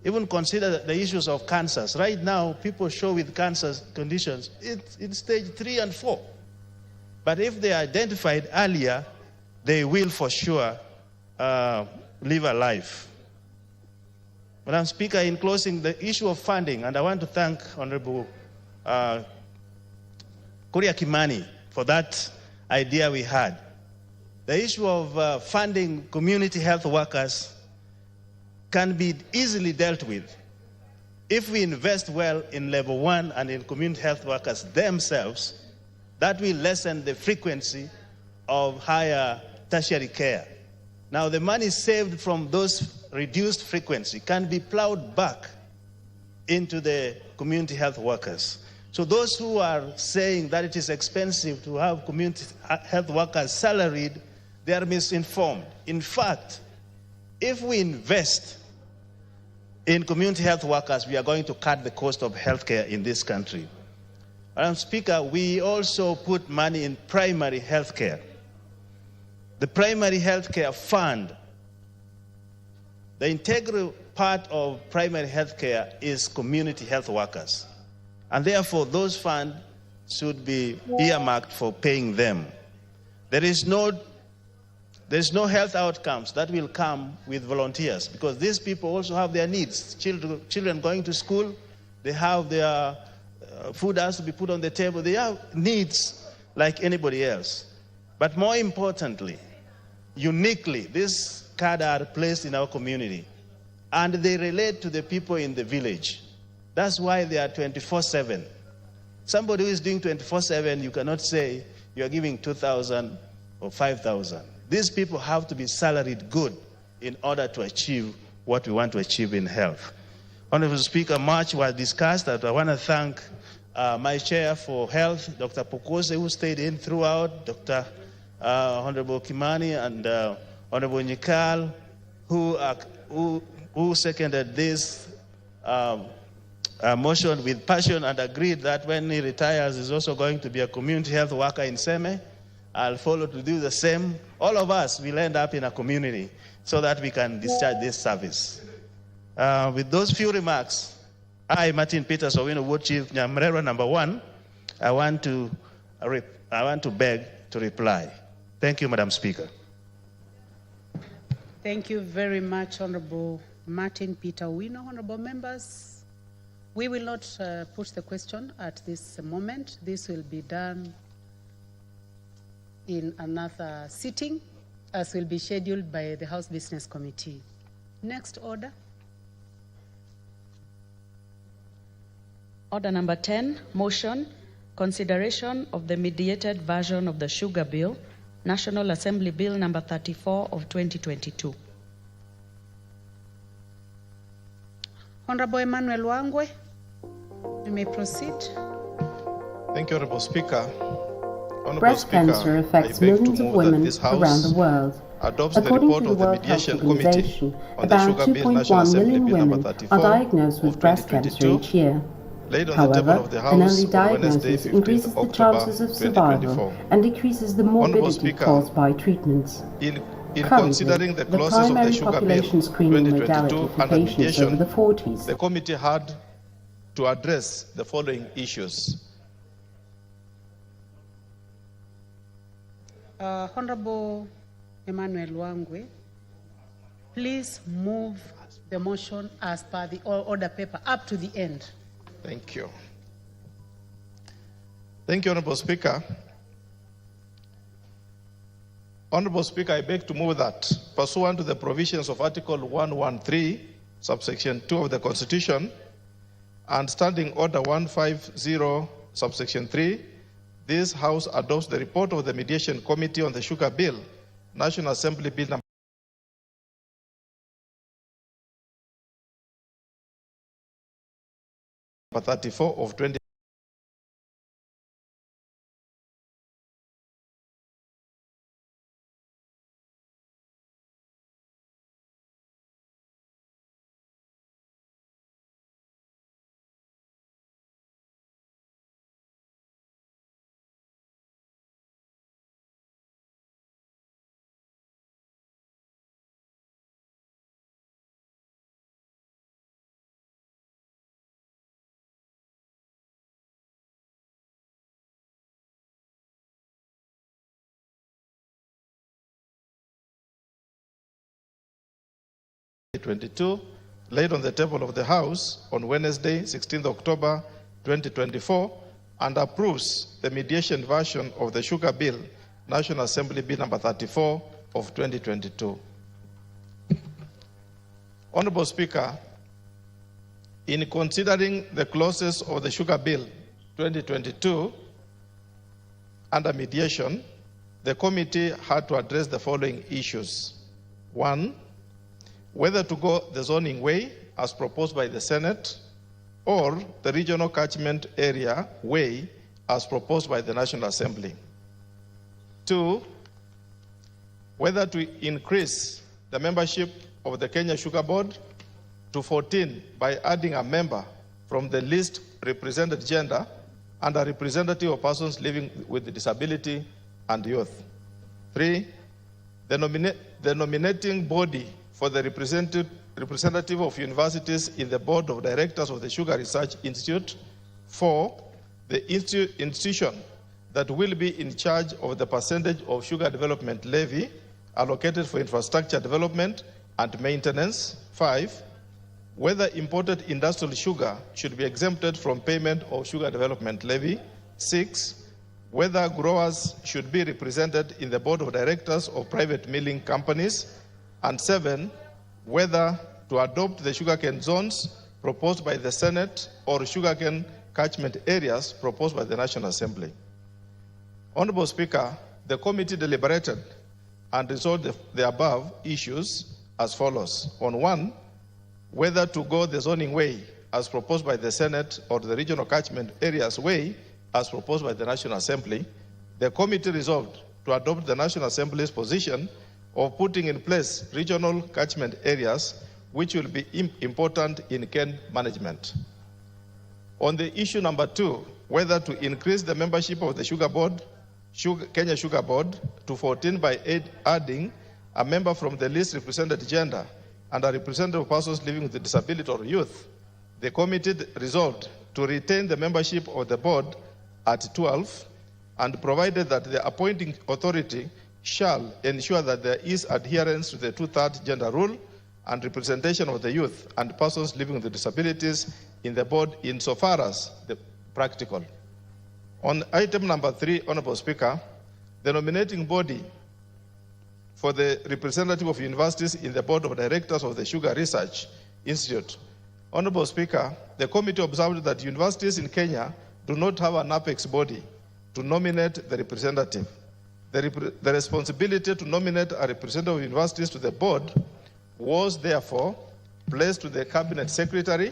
Even consider the issues of cancers. Right now, people show with cancer conditions in stage 3 and 4. But if they are identified earlier, they will for sure live a life. Madam Speaker, in closing, the issue of funding, and I want to thank Honorable Kuria Kimani for that idea we had. The issue of funding community health workers can be easily dealt with if we invest well in level 1 and in community health workers themselves. That will lessen the frequency of higher tertiary care. Now, the money saved from those reduced frequency can be plowed back into the community health workers. So those who are saying that it is expensive to have community health workers salaried, they are misinformed. In fact, if we invest in community health workers, we are going to cut the cost of healthcare in this country. Madam Speaker, we also put money in primary healthcare. The primary healthcare fund, the integral part of primary healthcare is community health workers. And therefore, those funds should be earmarked for paying them. There is no health outcomes that will come with volunteers, because these people also have their needs. Children going to school, they have their food has to be put on the table. They have needs like anybody else. But more importantly, uniquely, these cards are placed in our community, and they relate to the people in the village. That's why they are 24/7. Somebody who is doing 24/7, you cannot say you are giving 2,000 or 5,000. These people have to be salaried good in order to achieve what we want to achieve in health. Honorable Speaker, much was discussed, and I want to thank my chair for health, Dr. Pokose, who stayed in throughout, Dr. Honorable Kimani, and Honorable Nyikal, who seconded this motion with passion and agreed that when he retires, he's also going to be a community health worker in Seme. I'll follow to do the same. All of us will end up in a community so that we can discharge this service. With those few remarks, I, Martin Peters, Owino Ward Chief Nyamrero number 1, I want to beg to reply. Thank you, Madam Speaker. Thank you very much, Honorable Martin Peter Owino. Honorable members, we will not put the question at this moment. This will be done in another sitting, as will be scheduled by the House Business Committee. Next order. Order number 10, motion, consideration of the mediated version of the Sugar Bill, National Assembly Bill number 34 of 2022. Honorable Emmanuel Wangwe, you may proceed. Thank you, Honorable Speaker. Honorable Breast Speaker, cancer affects millions of women around the world. According to the World Health Organization, about 2.1 million women are diagnosed with breast cancer each year. However, an early diagnosis increases the chances of survival and decreases the morbidity caused by treatments. Considering the clauses of the Sugar Bill 2022 under mediation, over the 40s, the committee had to address the following issues. Honorable Emmanuel Wangwe, please move the motion as per the order paper up to the end. Thank you. Thank you, Honorable Speaker. Honorable Speaker, I beg to move that, pursuant to the provisions of Article 113, subsection 2 of the Constitution, and Standing Order 150, subsection 3, this House adopts the report of the Mediation Committee on the Sugar Bill, National Assembly Bill number 34 of 20. 2022, laid on the table of the House on Wednesday, 16th October 2024, and approves the mediation version of the Sugar Bill, National Assembly Bill number 34 of 2022. Honorable Speaker, in considering the clauses of the Sugar Bill 2022 under mediation, the committee had to address the following issues. 1, whether to go the zoning way as proposed by the Senate or the regional catchment area way as proposed by the National Assembly. 2, whether to increase the membership of the Kenya Sugar Board to 14 by adding a member from the least represented gender and a representative of persons living with disability and youth. 3, the nominating body for the representative of universities in the board of directors of the Sugar Research Institute. 4, the institution that will be in charge of the percentage of sugar development levy allocated for infrastructure development and maintenance. 5, whether imported industrial sugar should be exempted from payment of sugar development levy. 6, whether growers should be represented in the board of directors of private milling companies. And 7, whether to adopt the sugarcane zones proposed by the Senate or sugarcane catchment areas proposed by the National Assembly. Honorable Speaker, the committee deliberated and resolved the above issues as follows. On 1, whether to go the zoning way as proposed by the Senate or the regional catchment areas way as proposed by the National Assembly, the committee resolved to adopt the National Assembly's position of putting in place regional catchment areas which will be important in cane management. On the issue number 2, whether to increase the membership of the Sugar Board, Kenya Sugar Board to 14 by adding a member from the least represented gender and a representative of persons living with disability or youth, the committee resolved to retain the membership of the board at 12 and provided that the appointing authority shall ensure that there is adherence to the 2/3 gender rule and representation of the youth and persons living with disabilities in the board insofar as the practical. On item number 3, Honorable Speaker, the nominating body for the representative of universities in the board of directors of the Sugar Research Institute. Honorable Speaker, the committee observed that universities in Kenya do not have an apex body to nominate the representative. The responsibility to nominate a representative of universities to the board was therefore placed to the cabinet secretary,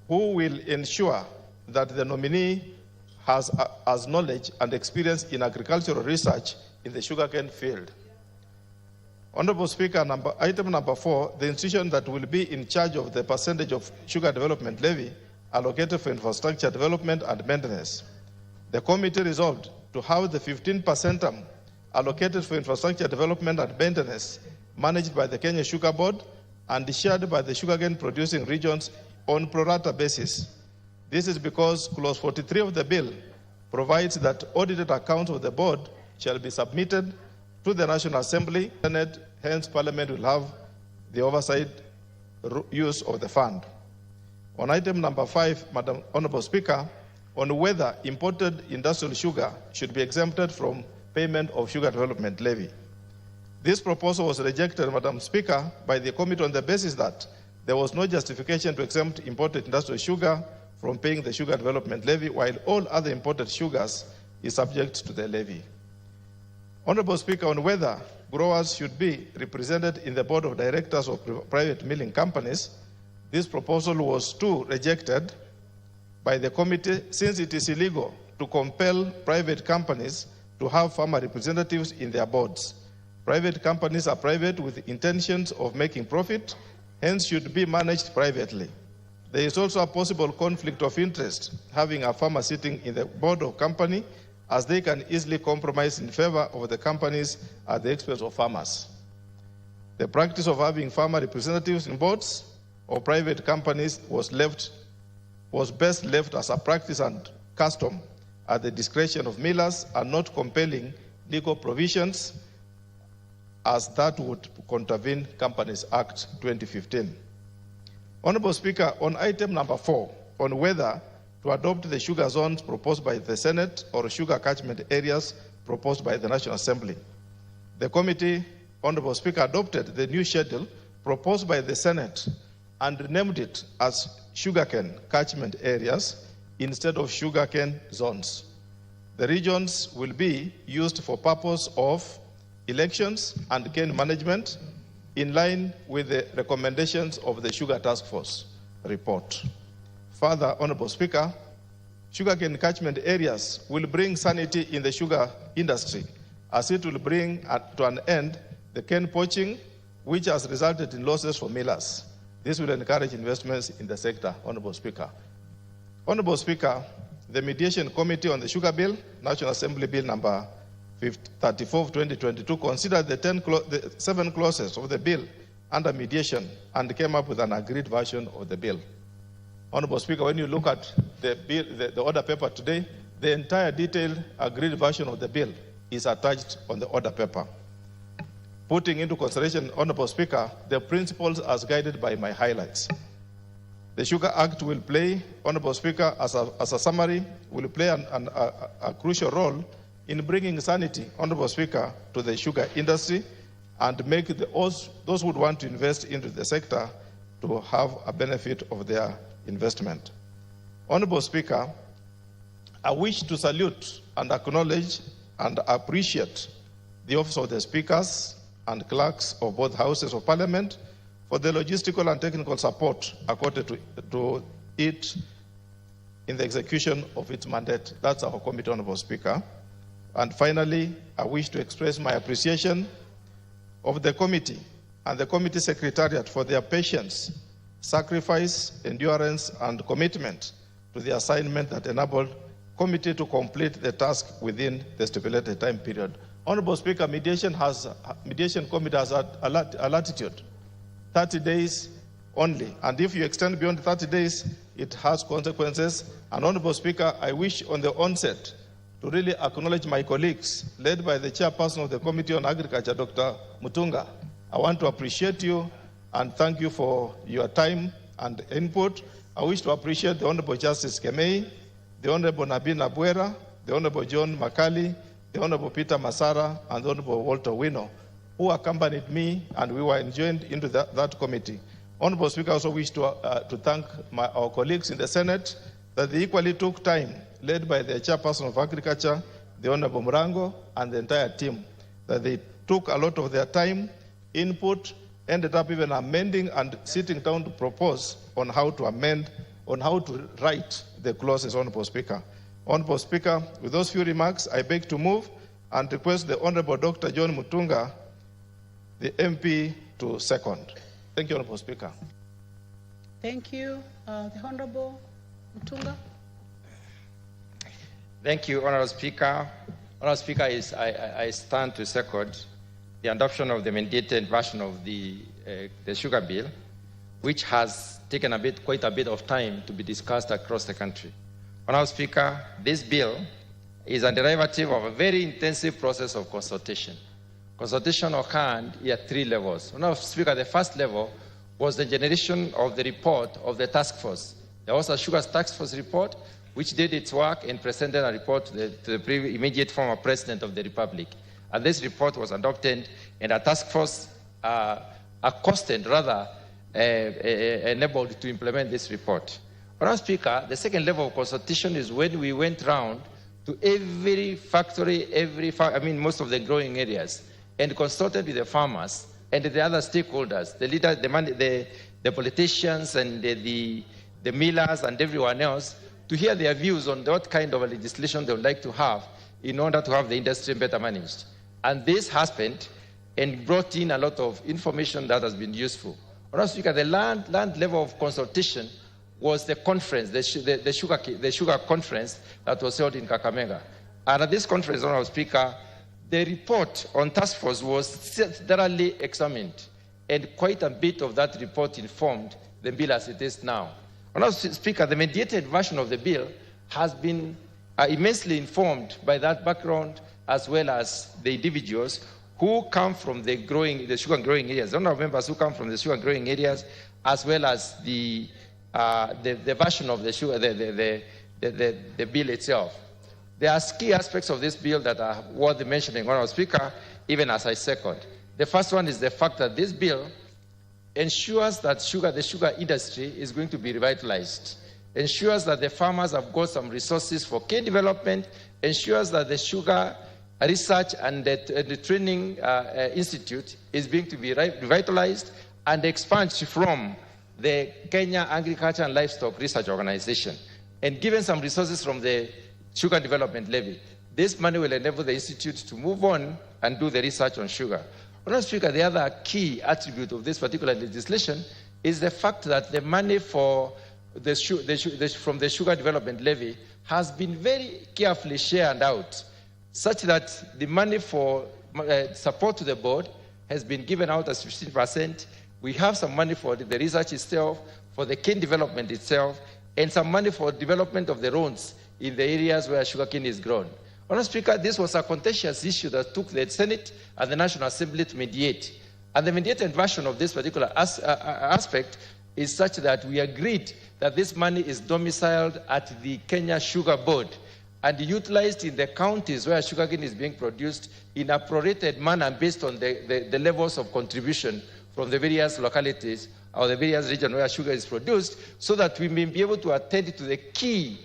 who will ensure that the nominee has knowledge and experience in agricultural research in the sugarcane field. Honorable Speaker, item number 4, the institution that will be in charge of the percentage of sugar development levy allocated for infrastructure development and maintenance. The committee resolved to have the 15% allocated for infrastructure development and maintenance managed by the Kenya Sugar Board and shared by the sugarcane producing regions on pro rata basis. This is because Clause 43 of the bill provides that audited accounts of the board shall be submitted to the National Assembly, Senate, hence Parliament will have the oversight use of the fund. On item number 5, Madam Honorable Speaker, on whether imported industrial sugar should be exempted from payment of sugar development levy. This proposal was rejected, Madam Speaker, by the committee on the basis that there was no justification to exempt imported industrial sugar from paying the sugar development levy, while all other imported sugars is subject to the levy. Honorable Speaker, on whether growers should be represented in the board of directors of private milling companies, this proposal was too rejected by the committee, since it is illegal to compel private companies to have farmer representatives in their boards. Private companies are private with intentions of making profit, hence should be managed privately. There is also a possible conflict of interest having a farmer sitting in the board of company, as they can easily compromise in favor of the companies at the expense of farmers. The practice of having farmer representatives in boards of private companies was best left as a practice and custom at the discretion of millers, and not compelling legal provisions as that would contravene Companies Act 2015. Honorable Speaker, on item number 4, on whether to adopt the sugar zones proposed by the Senate or sugar catchment areas proposed by the National Assembly, the committee, Honorable Speaker, adopted the new schedule proposed by the Senate and named it as sugarcane catchment areas instead of sugarcane zones. The regions will be used for purpose of elections and cane management in line with the recommendations of the Sugar Task Force report. Further, Honorable Speaker, sugarcane catchment areas will bring sanity in the sugar industry, as it will bring to an end the cane poaching, which has resulted in losses for millers. This will encourage investments in the sector, Honorable Speaker. Honorable Speaker, the Mediation Committee on the Sugar Bill, National Assembly Bill number 34 of 2022, considered the 7 clauses of the bill under mediation and came up with an agreed version of the bill. Honorable Speaker, when you look at the bill, the order paper today, the entire detailed agreed version of the bill is attached on the order paper. Putting into consideration, Honorable Speaker, the principles as guided by my highlights. The Sugar Act will play, Honorable Speaker, as a summary, will play a crucial role in bringing sanity, Honorable Speaker, to the sugar industry and make those who would want to invest into the sector to have a benefit of their investment. Honorable Speaker, I wish to salute and acknowledge and appreciate the Office of the Speakers and clerks of both houses of Parliament for the logistical and technical support accorded to it in the execution of its mandate. That's our committee, Honorable Speaker. And finally, I wish to express my appreciation of the committee and the committee secretariat for their patience, sacrifice, endurance, and commitment to the assignment that enabled committee to complete the task within the stipulated time period. Honorable Speaker, mediation committee has a latitude, 30 days only. And if you extend beyond 30 days, it has consequences. And Honorable Speaker, I wish on the onset to really acknowledge my colleagues, led by the chairperson of the Committee on Agriculture, Dr. Mutunga. I want to appreciate you and thank you for your time and input. I wish to appreciate the Honorable Justice Kemei, the Honorable Nabina Buera, the Honorable John Makali, the Honorable Peter Masara, and the Honorable Walter Wino, who accompanied me, and we were enjoined into that committee. Honorable Speaker, I also wish to thank our colleagues in the Senate that they equally took time, led by the chairperson of Agriculture, the Honorable Murango, and the entire team, that they took a lot of their time, input, ended up even amending and sitting down to propose on how to amend, on how to write the clauses, Honorable Speaker. Honorable Speaker, with those few remarks, I beg to move and request the Honorable Dr. John Mutunga, the MP, to second. Thank you, Honorable Speaker. Thank you. The Honorable Mutunga. Thank you, Honorable Speaker. Honorable Speaker, I stand to second the adoption of the mandated version of the sugar bill, which has taken quite a bit of time to be discussed across the country. Honorable Speaker, this bill is a derivative of a very intensive process of consultation. Consultation occurred at 3 levels. Honorable Speaker, the first level was the generation of the report of the task force. There was a sugar task force report, which did its work and presented a report to the immediate former President of the Republic. And this report was adopted, and a task force accosted, enabled to implement this report. Honorable Speaker, the second level of consultation is when we went round to every factory, most of the growing areas, and consulted with the farmers and the other stakeholders, the leaders, the politicians, and the millers, and everyone else, to hear their views on what kind of a legislation they would like to have in order to have the industry better managed. And this happened and brought in a lot of information that has been useful. Honorable Speaker, the land level of consultation was the conference, the sugar conference that was held in Kakamega. And at this conference, Honorable Speaker, the report on task force was thoroughly examined, and quite a bit of that report informed the bill as it is now. Honorable Speaker, the mediated version of the bill has been immensely informed by that background, as well as the individuals who come from the sugar growing areas, the honorable members who come from the sugar growing areas, as well as the version of the sugar, the bill itself. There are key aspects of this bill that are worth mentioning, Honorable Speaker, even as I second. The first one is the fact that this bill ensures that the sugar industry is going to be revitalized, ensures that the farmers have got some resources for cane development, ensures that the sugar research and the training institute is going to be revitalized and expanded from the Kenya Agriculture and Livestock Research Organization. And given some resources from the Sugar Development Levy, this money will enable the institute to move on and do the research on sugar. Honorable Speaker, the other key attribute of this particular legislation is the fact that the money for from the Sugar Development Levy has been very carefully shared out, such that the money for support to the board has been given out as 15%. We have some money for the research itself, for the cane development itself, and some money for development of the roads in the areas where sugarcane is grown. Honorable Speaker, this was a contentious issue that took the Senate and the National Assembly to mediate. And the mediated version of this particular aspect is such that we agreed that this money is domiciled at the Kenya Sugar Board and utilized in the counties where sugarcane is being produced in a prorated manner based on the levels of contribution from the various localities or the various regions where sugar is produced, so that we may be able to attend to the key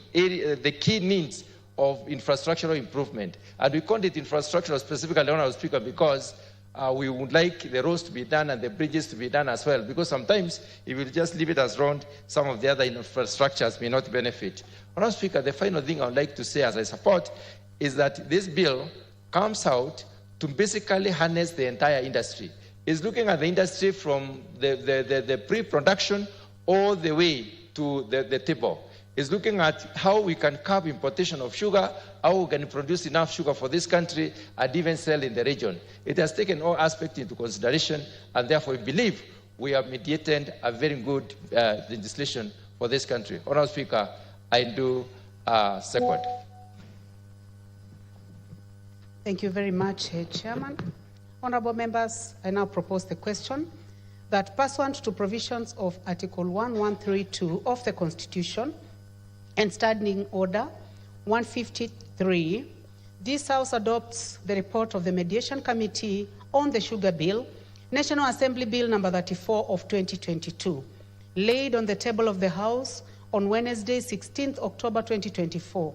needs of infrastructural improvement. And we call it infrastructural specifically, Honorable Speaker, because we would like the roads to be done and the bridges to be done as well, because sometimes if we just leave it as road, some of the other infrastructures may not benefit. Honorable Speaker, the final thing I would like to say as I support is that this bill comes out to basically harness the entire industry. It's looking at the industry from the pre-production all the way to the table. It's looking at how we can curb importation of sugar, how we can produce enough sugar for this country and even sell in the region. It has taken all aspects into consideration, and therefore we believe we have mediated a very good legislation for this country. Honorable Speaker, I do second. Thank you very much, Chairman. Honorable members, I now propose the question that pursuant to provisions of Article 1132 of the Constitution and Standing Order 153, this House adopts the report of the Mediation Committee on the Sugar Bill, National Assembly Bill number 34 of 2022, laid on the table of the House on Wednesday, 16th October 2024,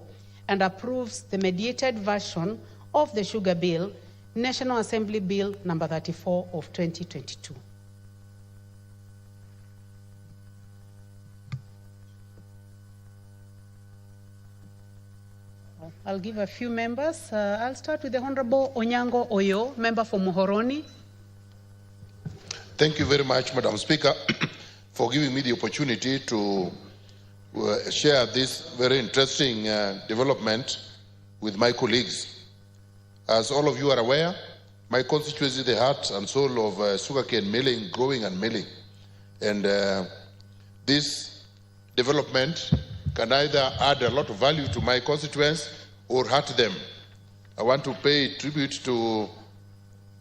and approves the mediated version of the Sugar Bill, National Assembly Bill number 34 of 2022. I'll give a few members. I'll start with the Honorable Onyango Oyo, member for Muhoroni. Thank you very much, Madam Speaker, for giving me the opportunity to share this very interesting development with my colleagues. As all of you are aware, my constituency is the heart and soul of sugarcane milling, growing and milling. And this development can either add a lot of value to my constituents or hurt them. I want to pay tribute to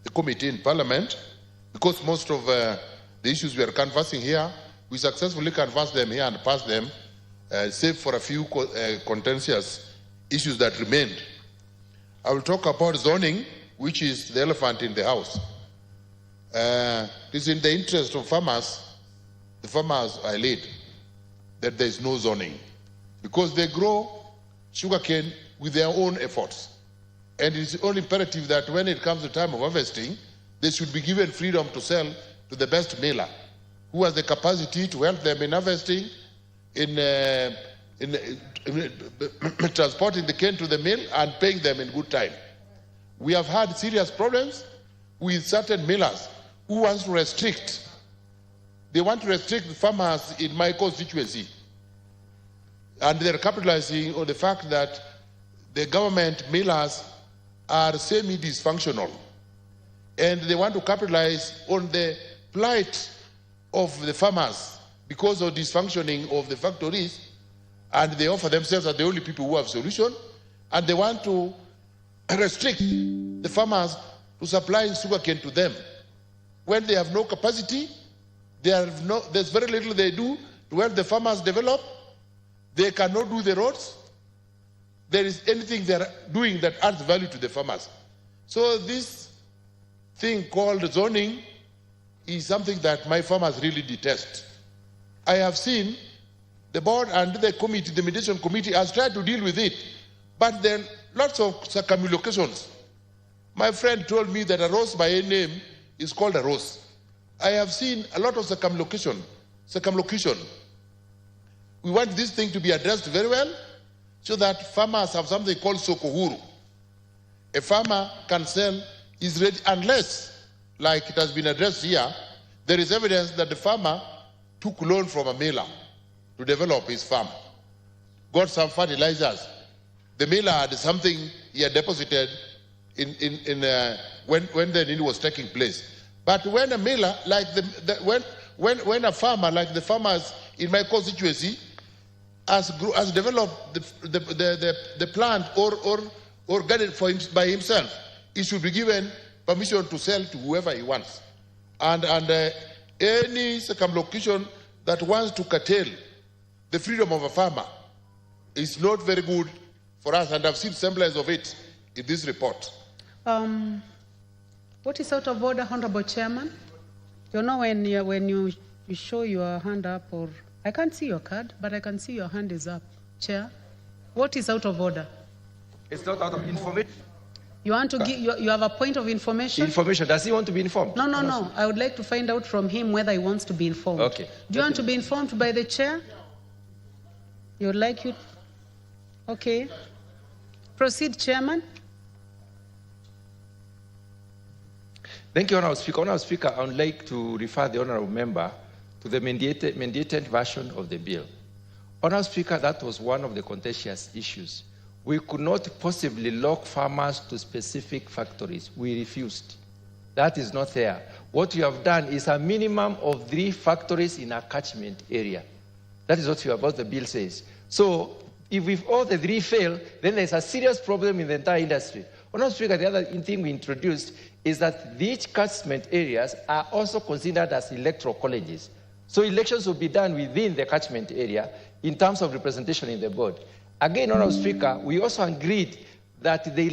the committee in Parliament, because most of the issues we are canvassing here, we successfully canvassed them here and passed them, save for a few contentious issues that remained. I will talk about zoning, which is the elephant in the house. It is in the interest of farmers, the farmers I lead, that there is no zoning, because they grow sugarcane with their own efforts. And it is only imperative that when it comes to time of harvesting, they should be given freedom to sell to the best miller, who has the capacity to help them in harvesting, in transporting the cane to the mill and paying them in good time. We have had serious problems with certain millers who want to restrict. They want to restrict the farmers in my constituency. And they're capitalizing on the fact that the government millers are semi-dysfunctional. And they want to capitalize on the plight of the farmers because of dysfunctioning of the factories, and they offer themselves as the only people who have solution, and they want to restrict the farmers to supplying sugarcane to them. When they have no capacity, there's very little they do to help the farmers develop. They cannot do the roads. There is anything they're doing that adds value to the farmers. So this thing called zoning is something that my farmers really detest. I have seen the board and the committee, the mediation committee, has tried to deal with it, but there are lots of circumlocutions. My friend told me that a rose by a name is called a rose. I have seen a lot of circumlocution. We want this thing to be addressed very well so that farmers have something called sokohuru. A farmer can sell his ready unless, like it has been addressed here, there is evidence that the farmer took loan from a miller to develop his farm, got some fertilizers. The miller had something he had deposited when the need was taking place. But when a miller, like when a farmer, like the farmers in my constituency, has developed the plant or garden by himself, he should be given permission to sell to whoever he wants. And any circumlocution that wants to curtail the freedom of a farmer is not very good for us, and I've seen semblance of it in this report. What is out of order, Honorable Chairman? You know when you show your hand up, or I can't see your card, but I can see your hand is up. Chair, what is out of order? It's not out of information. You want to give, you have a point of information? Information. Does he want to be informed? No. I would like to find out from him whether he wants to be informed. Okay. Do you want to be informed by the chair? You would like you? Okay. Proceed, Chairman. Thank you, Honourable Speaker. Honourable Speaker, I would like to refer the Honourable Member to the mandated version of the bill. Honourable Speaker, that was one of the contentious issues. We could not possibly lock farmers to specific factories. We refused. That is not there. What you have done is a minimum of 3 factories in a catchment area. That is what the bill says. So if all the 3 fail, then there's a serious problem in the entire industry. Honourable Speaker, the other thing we introduced is that these catchment areas are also considered as electoral colleges. So elections will be done within the catchment area in terms of representation in the board. Again, Honourable Speaker, we also agreed that the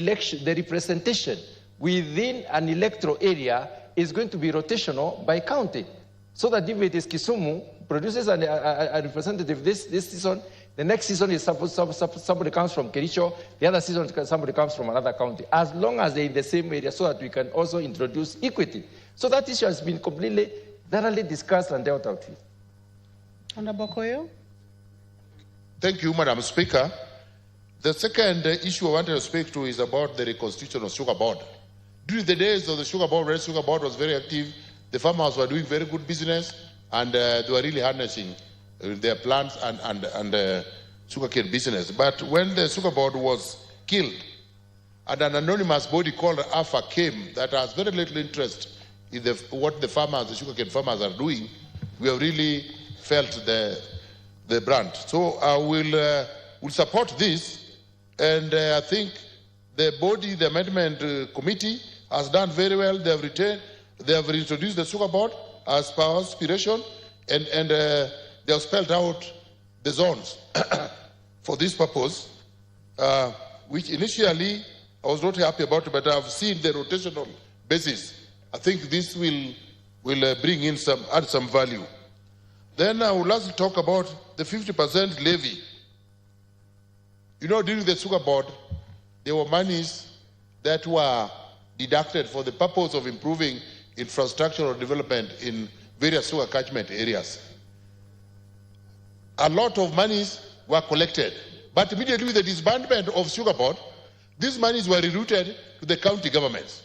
representation within an electoral area is going to be rotational by county. So that if it is Kisumu produces a representative this season, the next season is somebody comes from Kericho, the other season somebody comes from another county, as long as they're in the same area, so that we can also introduce equity. So that issue has been completely, thoroughly discussed and dealt out with. Honourable Koyo. Thank you, Madam Speaker. The second issue I wanted to speak to is about the reconstitution of Sugar Board. During the days of the Sugar Board, Red Sugar Board was very active. The farmers were doing very good business, and they were really harnessing their plants and sugarcane business. But when the Sugar Board was killed, and an anonymous body called AFA came that has very little interest in what the farmers, the sugarcane farmers are doing, we have really felt the brunt. So I will support this, and I think the body, the amendment committee, has done very well. They have introduced the Sugar Board as per our aspiration, and they have spelled out the zones for this purpose, which initially I was not happy about, but I've seen the rotational basis. I think this will bring in add some value. Then I would like to talk about the 50% levy. You know, during the Sugar Board, there were monies that were deducted for the purpose of improving infrastructural development in various sugar catchment areas. A lot of monies were collected, but immediately with the disbandment of Sugar Board, these monies were rerouted to the county governments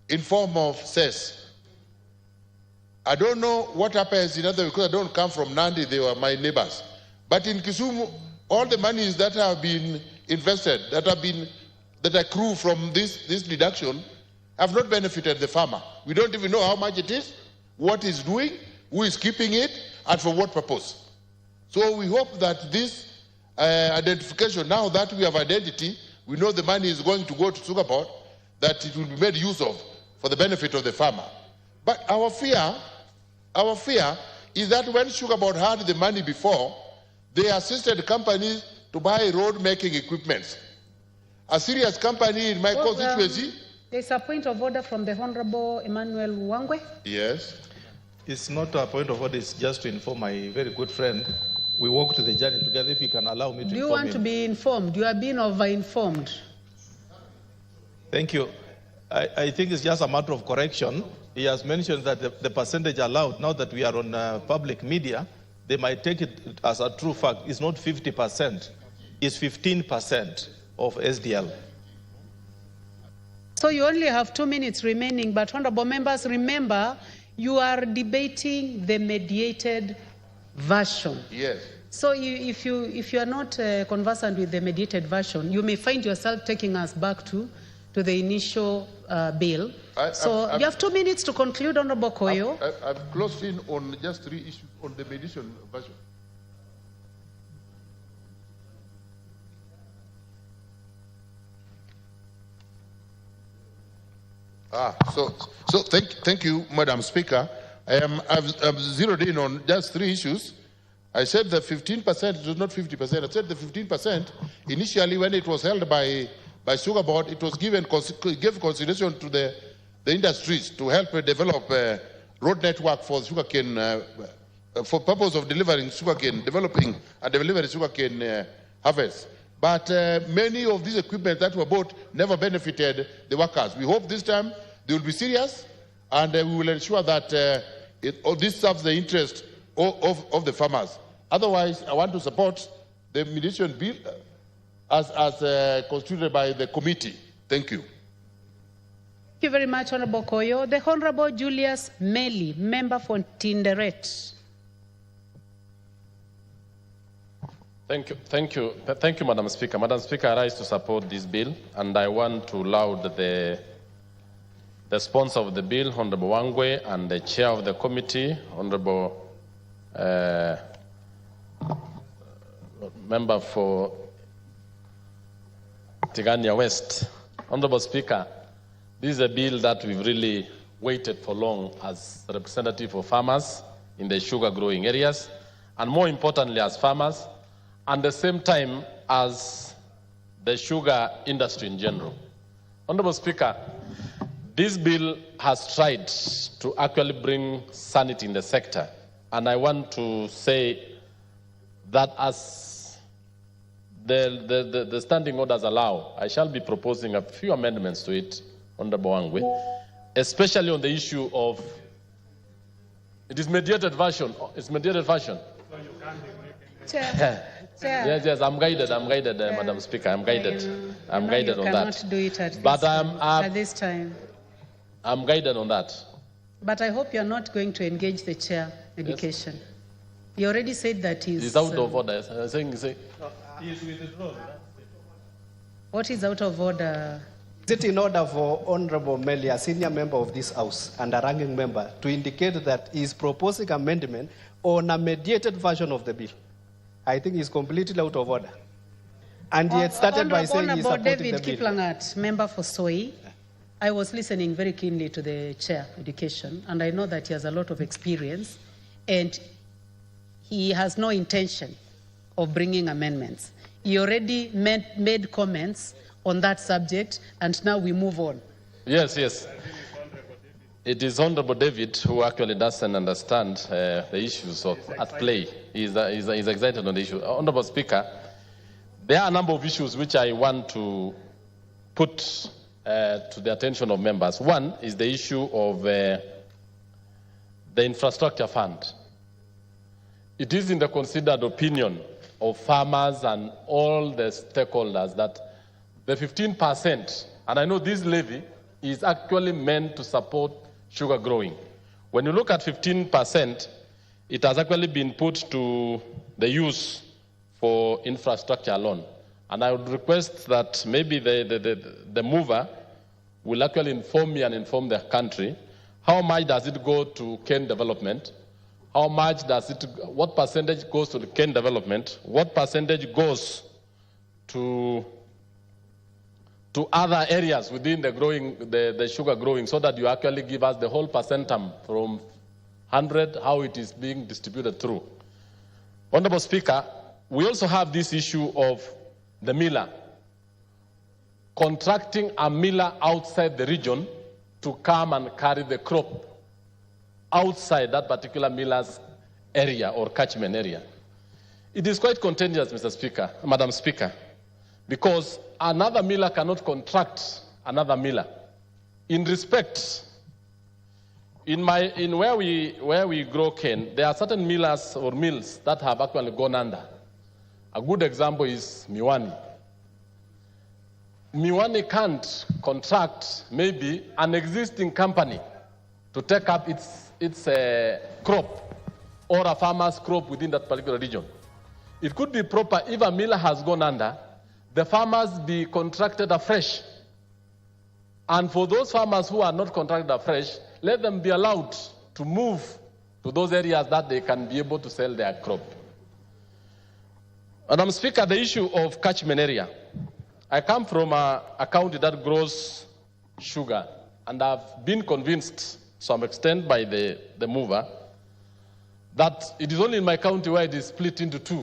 in form of cess. I don't know what happens in other, because I don't come from Nandi, they were my neighbors. But in Kisumu, all the monies that have been invested, that accrue from this deduction, have not benefited the farmer. We don't even know how much it is, what it's doing, who is keeping it, and for what purpose. So we hope that this identification, now that we have identity, we know the money is going to go to Sugar Board, that it will be made use of for the benefit of the farmer. But our fear is that when Sugar Board had the money before, they assisted companies to buy road-making equipment. A serious company in my constituency. There's a point of order from the Honorable Emmanuel Wangwe. Yes. It's not a point of order, it's just to inform my very good friend. We walked the journey together, if he can allow me to inform him. Do you want to be informed? You are being over-informed. Thank you. I think it's just a matter of correction. He has mentioned that the percentage allowed, now that we are on public media, they might take it as a true fact. It's not 50%, it's 15% of SDL. So you only have 2 minutes remaining, but honorable members, remember, you are debating the mediated version. Yes. So if you are not conversant with the mediated version, you may find yourself taking us back to the initial bill. You have 2 minutes to conclude, Honorable Koyo. I've closed in on just 3 issues on the mediation version. So thank you, Madam Speaker. I've zeroed in on just 3 issues. I said the 15%, it was not 50%. I said the 15%, initially when it was held by Sugar Board, it was gave consideration to the industries to help develop a road network for sugarcane, for purpose of delivering sugarcane, developing and delivering sugarcane harvest. But many of these equipment that were bought never benefited the workers. We hope this time they will be serious, and we will ensure that this serves the interest of the farmers. Otherwise, I want to support the mediation bill as constituted by the committee. Thank you. Thank you very much, Honorable Koyo. The Honorable Julius Meli, member for Tinderet. Thank you, Madam Speaker. Madam Speaker, I rise to support this bill, and I want to laud the sponsor of the bill, Honorable Wangwe, and the chair of the committee, Honorable member for Tigania West. Honorable Speaker, this is a bill that we've really waited for long as a representative of farmers in the sugar growing areas, and more importantly as farmers, and at the same time as the sugar industry in general. Honorable Speaker, this bill has tried to actually bring sanity in the sector, and I want to say that as the standing orders allow, I shall be proposing a few amendments to it, Honorable Wangwe, especially on the issue of, it is mediated version, it's mediated version. Chair. Yes, I'm guided, Madam Speaker, I'm guided on that. You cannot do it at this time. I'm guided on that. But I hope you're not going to engage the chair, education. Yes. You already said that he's out of order. What is out of order? Is it in order for Honorable Meli, a senior member of this House and a ranking member, to indicate that he is proposing amendment on a mediated version of the bill? I think he's completely out of order. And he had started by saying he's supporting David the bill. Kiplangat, member for Soy. I was listening very keenly to the chair, education, and I know that he has a lot of experience, and he has no intention of bringing amendments. He already made comments on that subject, and now we move on. Yes. It is Honorable David who actually doesn't understand the issues at play. He's excited on the issue. Honorable Speaker, there are a number of issues which I want to put to the attention of members. One is the issue of the infrastructure fund. It is in the considered opinion of farmers and all the stakeholders that the 15%, and I know this levy is actually meant to support sugar growing. When you look at 15%, it has actually been put to the use for infrastructure alone. And I would request that maybe the mover will actually inform me and inform the country how much does it go to cane development, how much does it, what percentage goes to the cane development, what percentage goes to to other areas within the sugar growing, so that you actually give us the whole percentum from 100, how it is being distributed through. Honorable Speaker, we also have this issue of the miller, contracting a miller outside the region to come and carry the crop outside that particular miller's area or catchment area. It is quite contentious, Madam Speaker, because another miller cannot contract another miller. In respect, where we grow cane, there are certain millers or mills that have actually gone under. A good example is Miwani. Miwani can't contract maybe an existing company to take up its crop or a farmer's crop within that particular region. It could be proper if a miller has gone under, the farmers be contracted afresh. And for those farmers who are not contracted afresh, let them be allowed to move to those areas that they can be able to sell their crop. Madam Speaker, the issue of catchment area. I come from a county that grows sugar, and I've been convinced to some extent by the mover that it is only in my county where it is split into two.